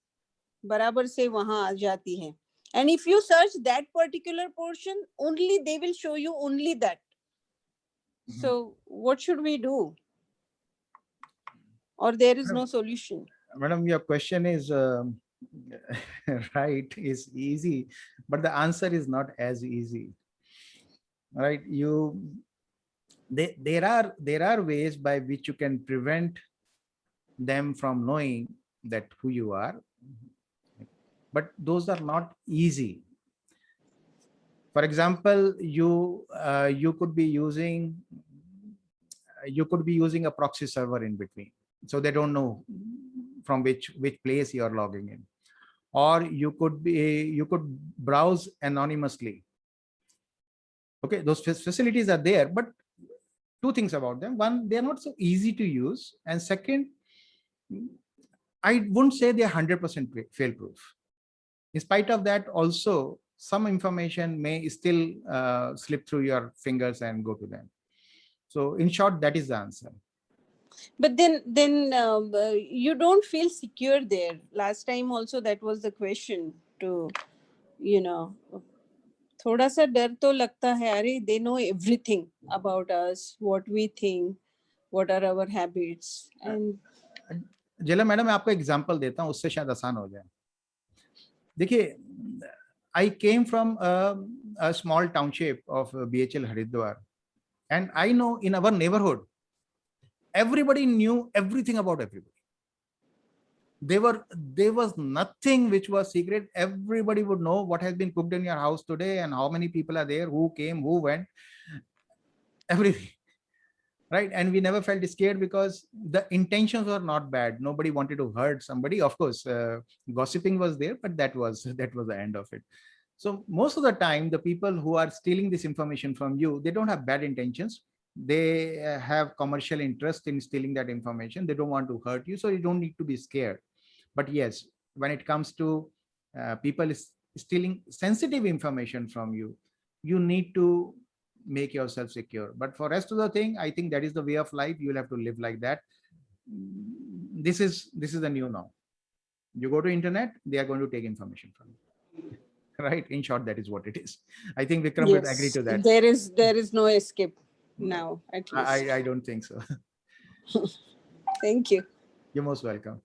barabar se wahan aa jati hai. And if you search that particular portion, only they will show you only that. So what should we do? Or there is no solution? Madam, your question is right, is easy, but the answer is not as easy. Right? There are ways by which you can prevent them from knowing that who you are, but those are not easy. For example, you could be using a proxy server in between, so they don't know from which place you are logging in. Or you could browse anonymously. Okay, those facilities are there, but two things about them: one, they are not so easy to use, and second, I wouldn't say they are 100% fail proof. In spite of that, also some information may still slip through your fingers and go to them. So in short, that is the answer. But then you don't feel secure there. Last time also that was the question to, you know, थोड़ा सा डर तो लगता है, अरे they know everything about us, what we think, what are our habits. And जेला madam मैं आपको एग्जांपल देता हूँ, उससे शायद आसान हो जाए. देखिए, I came from a small township of BHL Haridwar, and I know in our neighborhood, everybody knew everything about everybody. There was nothing which was secret. Everybody would know what has been cooked in your house today and how many people are there, who came, who went, everything. Right? And we never felt scared because the intentions were not bad. Nobody wanted to hurt somebody. Of course, gossiping was there, but that was the end of it. So most of the time, the people who are stealing this information from you, they don't have bad intentions. They have commercial interest in stealing that information. They don't want to hurt you, so you don't need to be scared. But yes, when it comes to people stealing sensitive information from you, you need to make yourself secure. But for rest of the thing, I think that is the way of life. You'll have to live like that. This is the new norm. You go to internet, they are going to take information from you. Right? In short, that is what it is. I think Vikram would agree to that. There is no escape now, at least. I don't think so. Thank you. You're most welcome.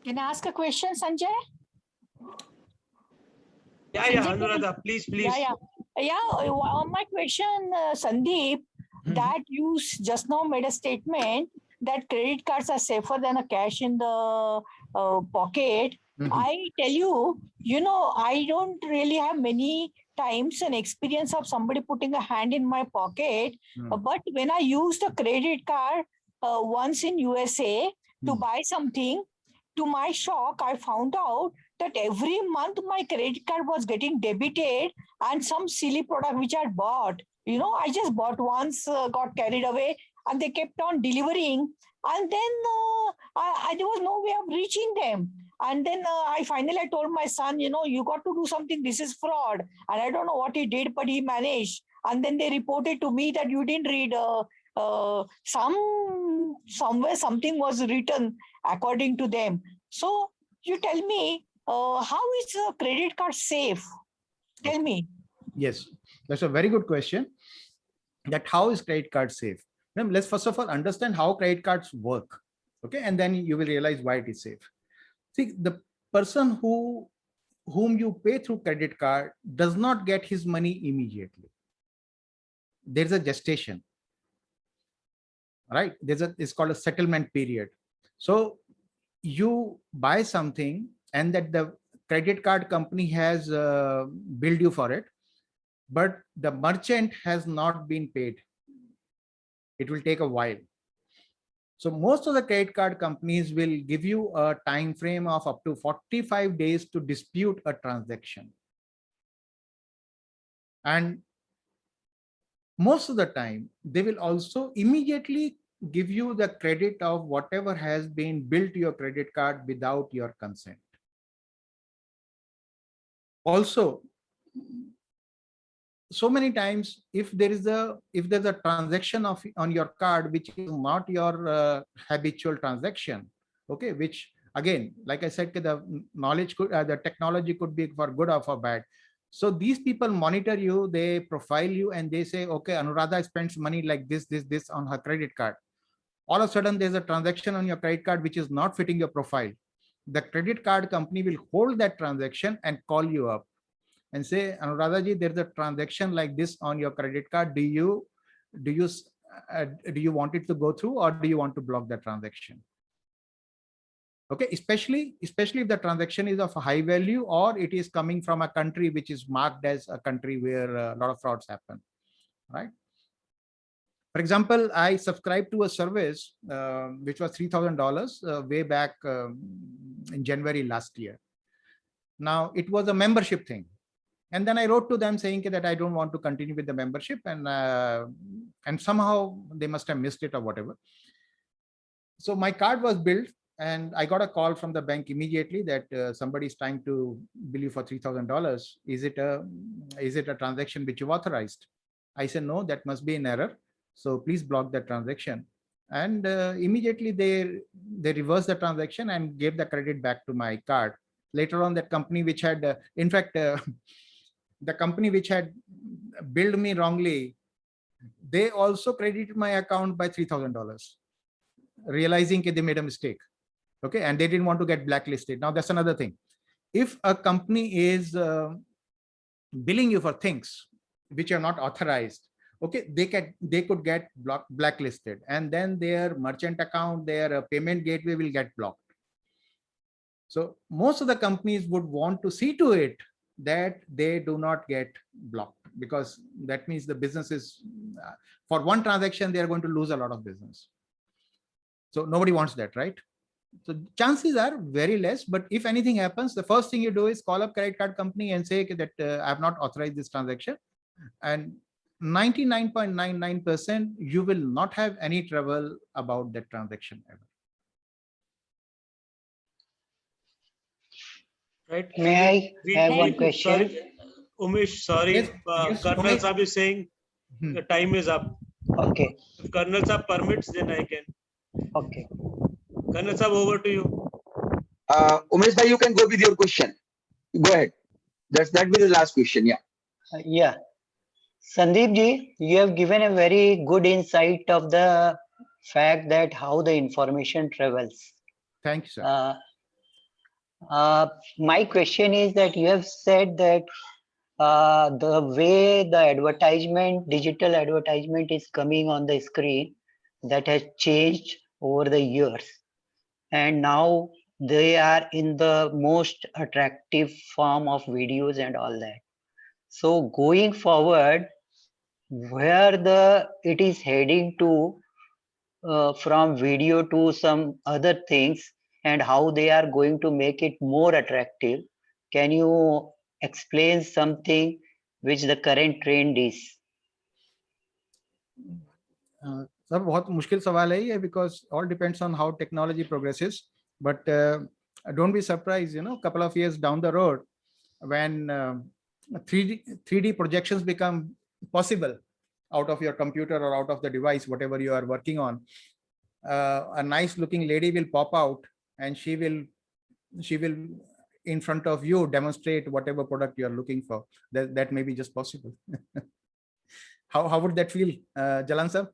Can I ask a question, Sanjay? Yeah, Anuradha, please. Yeah, on my question, Sandeep, that you just now made a statement that credit cards are safer than a cash in the pocket. I tell you, I don't really have many times an experience of somebody putting a hand in my pocket. But when I used a credit card once in USA to buy something, to my shock, I found out that every month my credit card was getting debited and some silly product which I bought. I just bought once, got carried away, and they kept on delivering. And then there was no way of reaching them. And then I told my son, you got to do something. This is fraud. And I don't know what he did, but he managed. And then they reported to me that you didn't read somewhere something was written according to them. So you tell me, how is a credit card safe? Tell me. Yes, that's a very good question. That how is credit card safe? Now, let's first of all understand how credit cards work. Okay, and then you will realize why it is safe. See, the person whom you pay through credit card does not get his money immediately. There's a gestation, right? It's called a settlement period. So you buy something and that the credit card company has billed you for it, but the merchant has not been paid. It will take a while. So most of the credit card companies will give you a time frame of up to 45 days to dispute a transaction. And most of the time, they will also immediately give you the credit of whatever has been billed to your credit card without your consent. Also, so many times, if there's a transaction on your card which is not your habitual transaction, okay, which again, like I said, the knowledge could, the technology could be for good or for bad. So these people monitor you, they profile you, and they say, okay, Anuradha spends money like this on her credit card. All of a sudden, there's a transaction on your credit card which is not fitting your profile. The credit card company will hold that transaction and call you up and say, Anuradha ji, there's a transaction like this on your credit card. Do you want it to go through, or do you want to block the transaction? Okay, especially if the transaction is of a high value or it is coming from a country which is marked as a country where a lot of frauds happen, right? For example, I subscribed to a service which was $3,000 way back in January last year. Now it was a membership thing. And then I wrote to them saying that I don't want to continue with the membership, and somehow they must have missed it or whatever. So my card was billed And I got a call from the bank immediately that somebody is trying to bill you for $3,000. Is it a transaction which you authorized? I said, no, that must be an error. So please block that transaction. And immediately they reversed the transaction and gave the credit back to my card. Later on, that company which had, in fact, the company which had billed me wrongly, they also credited my account by $3,000, realizing that they made a mistake. Okay, and they didn't want to get blacklisted. Now that's another thing. If a company is billing you for things which are not authorized, okay, they could get blacklisted, and then their merchant account, their payment gateway will get blocked. So most of the companies would want to see to it that they do not get blocked, because that means the business is, for one transaction, they are going to lose a lot of business. So nobody wants that, right? So chances are very less, but if anything happens, the first thing you do is call up credit card company and say that I have not authorized this transaction, and 99.99% you will not have any trouble about that transaction ever. Right. May I have one question? Sorry, Umesh, sorry. Yes, yes, Colonel Umesh. Saab is saying the time is up. Okay. If Colonel Saab permits, then I can. Okay. Colonel Saab, over to you. Umesh bhai, you can go with your question. Go ahead. That will be the last question. Yeah. Yeah. Sandeep ji, you have given a very good insight of the fact that how the information travels. Thank you, sir. My question is that you have said that the way the advertisement, digital advertisement is coming on the screen, that has changed over the years. And now they are in the most attractive form of videos and all that. So going forward, where it is heading to from video to some other things, and how they are going to make it more attractive, can you explain something which the current trend is? Sir बहुत मुश्किल सवाल है ये, because all depends on how technology progresses. But don't be surprised, couple of years down the road, when 3D projections become possible out of your computer or out of the device, whatever you are working on, a nice looking lady will pop out, and she will in front of you demonstrate whatever product you are looking for. That may be just possible. How would that feel, Jalan sir?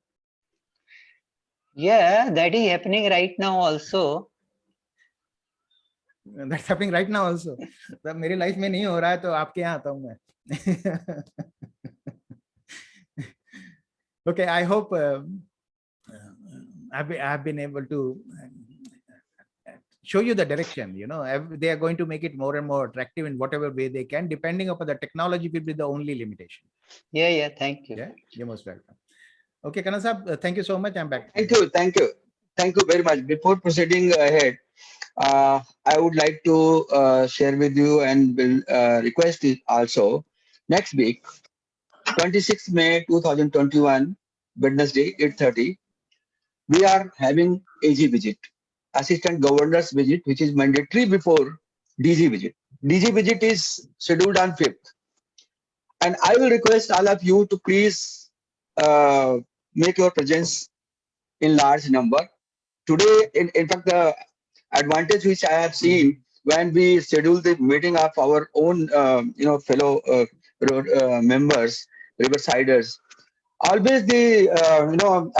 Yeah, that is happening right now also. That's happening right now also. तो मेरी life में नहीं हो रहा है, तो आपके यहाँ आता हूँ मैं. Okay, I hope I've been able to show you the direction. They are going to make it more and more attractive in whatever way they can, depending upon the technology will be the only limitation. Yeah, thank you. Yeah, you're most welcome. Okay, Kanan sahab, thank you so much. I'm back. Thank you very much. Before proceeding ahead, I would like to share with you and will request it also. Next week, 26 May 2021, Wednesday, 8:30, we are having AG visit, Assistant Governor's visit, which is mandatory before DG visit. DG visit is scheduled on 5th. And I will request all of you to please make your presence in large number. Today, in fact, the advantage which I have seen when we schedule the meeting of our own, fellow members, Riversiders, always the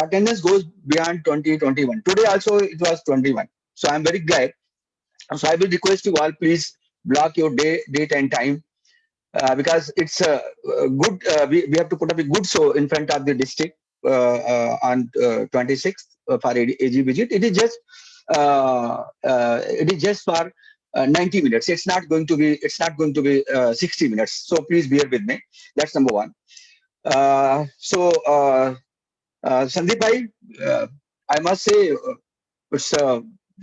attendance goes beyond 20-21. Today also it was 21. So I'm very glad. So I will request you all, please block your date and time, because it's good. We have to put up a good show in front of the district on 26th for AG visit. It is just for 90 minutes. It's not going to be 60 minutes. So please bear with me. That's number one. Sandeep bhai, I must say it's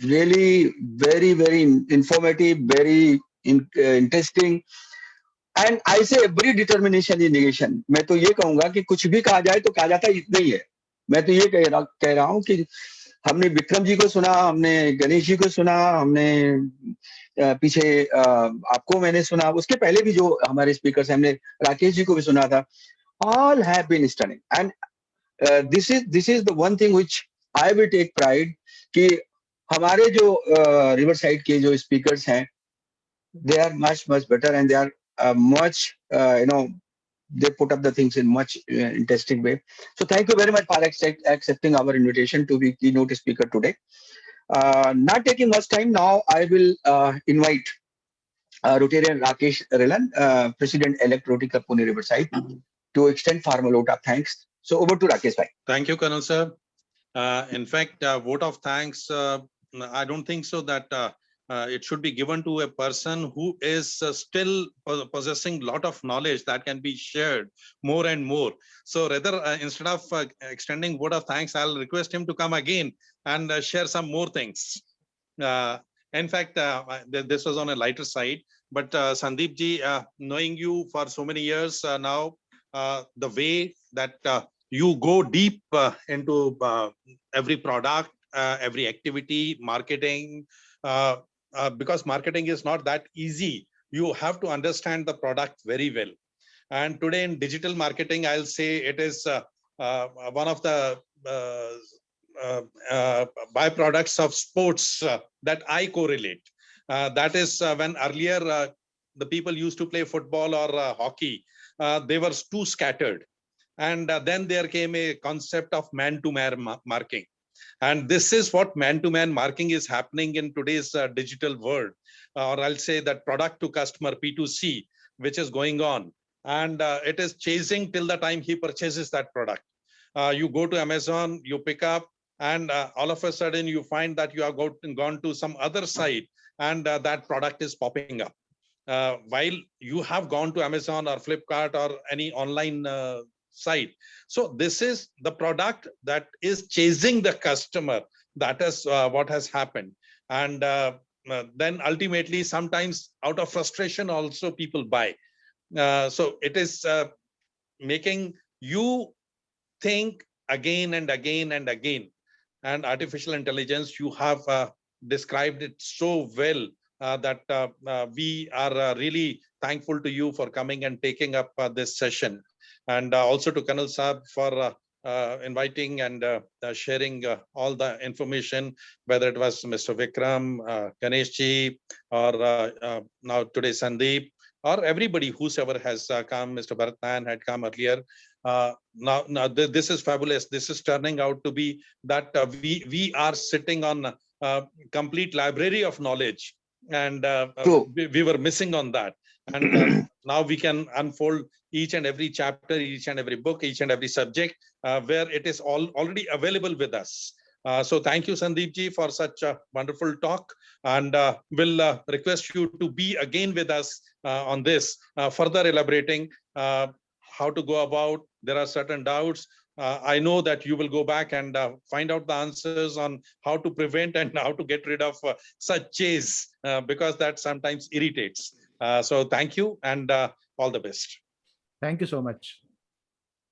really very, very informative, very interesting. And I say every determination in negation. मैं तो ये कहूँगा कि कुछ भी कहा जाए तो कहा जाता है इतना ही है. मैं तो ये कह रहा हूँ कि हमने विक्रम जी को सुना, हमने गणेश जी को सुना, हमने पीछे आपको मैंने सुना, उसके पहले भी जो हमारे स्पीकर्स हैं, हमने राकेश जी को भी सुना था. All have been stunning, and this is the one thing which I will take pride कि हमारे जो रिवरसाइड के जो स्पीकर्स हैं, they are much better, and they are much they put up the things in much interesting way. So thank you very much for accepting our invitation to be keynote speaker today. Not taking much time now, I will invite Rotarian Rakesh Rilan, President-elect Rotary Club Pune Riverside, to extend formal vote of thanks. So over to Rakesh bhai. Thank you, Colonel sir. In fact, vote of thanks, I don't think so that it should be given to a person who is still possessing a lot of knowledge that can be shared more and more. So rather, instead of extending vote of thanks, I'll request him to come again and share some more things. In fact, this was on a lighter side, but Sandeep ji, knowing you for so many years now, the way that you go deep into every product, every activity, marketing, because marketing is not that easy. You have to understand the product very well. And today in digital marketing, I'll say it is one of the byproducts of sports that I correlate. That is when earlier the people used to play football or hockey, they were too scattered. And then there came a concept of man-to-man marking. And this is what man-to-man marking is happening in today's digital world, or I'll say that product to customer, P2C, which is going on. And it is chasing till the time he purchases that product. You go to Amazon, you pick up, and all of a sudden you find that you have gone to some other site, and that product is popping up. While you have gone to Amazon or Flipkart or any online site. So this is the product that is chasing the customer. That is what has happened. And then ultimately, sometimes out of frustration also people buy. So it is making you think again and again and again. And artificial intelligence, you have described it so well that we are really thankful to you for coming and taking up this session. And also to Colonel Saab for inviting and sharing all the information, whether it was Mr. Vikram, Ganesh ji, or now today Sandeep, or everybody whosoever has come. Mr. Bharatnan had come earlier. Now this is fabulous. This is turning out to be that we are sitting on a complete library of knowledge, and we were missing on that. And now we can unfold each and every chapter, each and every book, each and every subject, where it is already available with us. So thank you, Sandeep ji, for such a wonderful talk, and we'll request you to be again with us on this, further elaborating how to go about. There are certain doubts. I know that you will go back and find out the answers on how to prevent and how to get rid of such chase, because that sometimes irritates. So thank you, and all the best. Thank you so much.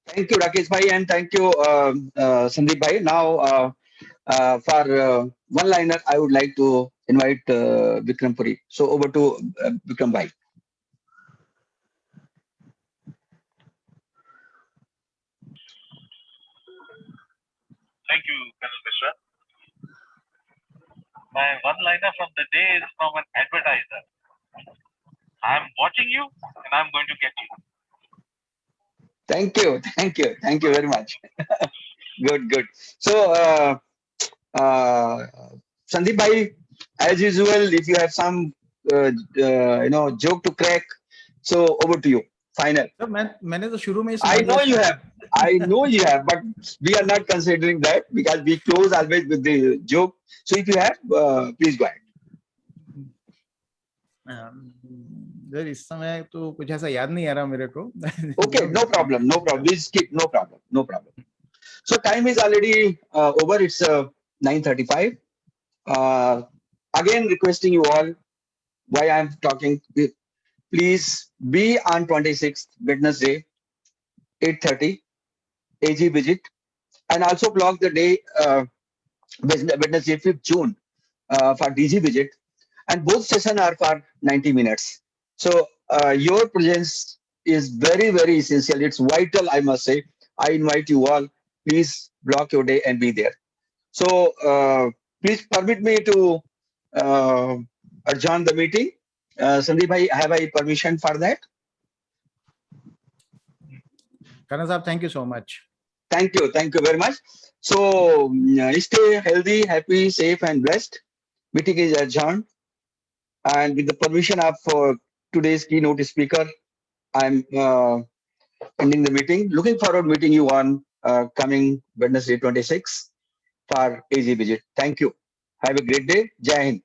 Thank you, Rakesh bhai, and thank you, Sandeep bhai. Now, for one-liner, I would like to invite Vikram Puri. So over to Vikram bhai. Thank you, Colonel Mishra. My one-liner from the day is from an advertiser. I'm watching you, and I'm going to get you. Thank you very much. Good. So, Sandeep bhai, as usual, if you have some joke to crack, so over to you. Final. So, मैंने तो शुरू में ही I know you have, but we are not considering that because we close always with the joke. So if you have, please go ahead. Sir इस समय तो कुछ ऐसा याद नहीं आ रहा मेरे को. Okay, no problem. We skip, no problem. So time is already over. It's 9:35. Again, requesting you all, why I'm talking, please be on 26th, Wednesday, 8:30, AG visit, and also block the day Wednesday 5th June for DG visit, and both sessions are for 90 minutes. So your presence is very, very essential. It's vital, I must say. I invite you all. Please block your day and be there. So please permit me to adjourn the meeting. Sandeep bhai, have I permission for that? Karan sahab, thank you so much. Thank you very much. So stay healthy, happy, safe, and blessed. Meeting is adjourned. And with the permission of today's keynote speaker, I'm ending the meeting. Looking forward to meeting you on coming Wednesday 26 for AG visit. Thank you. Have a great day. Jai Hind.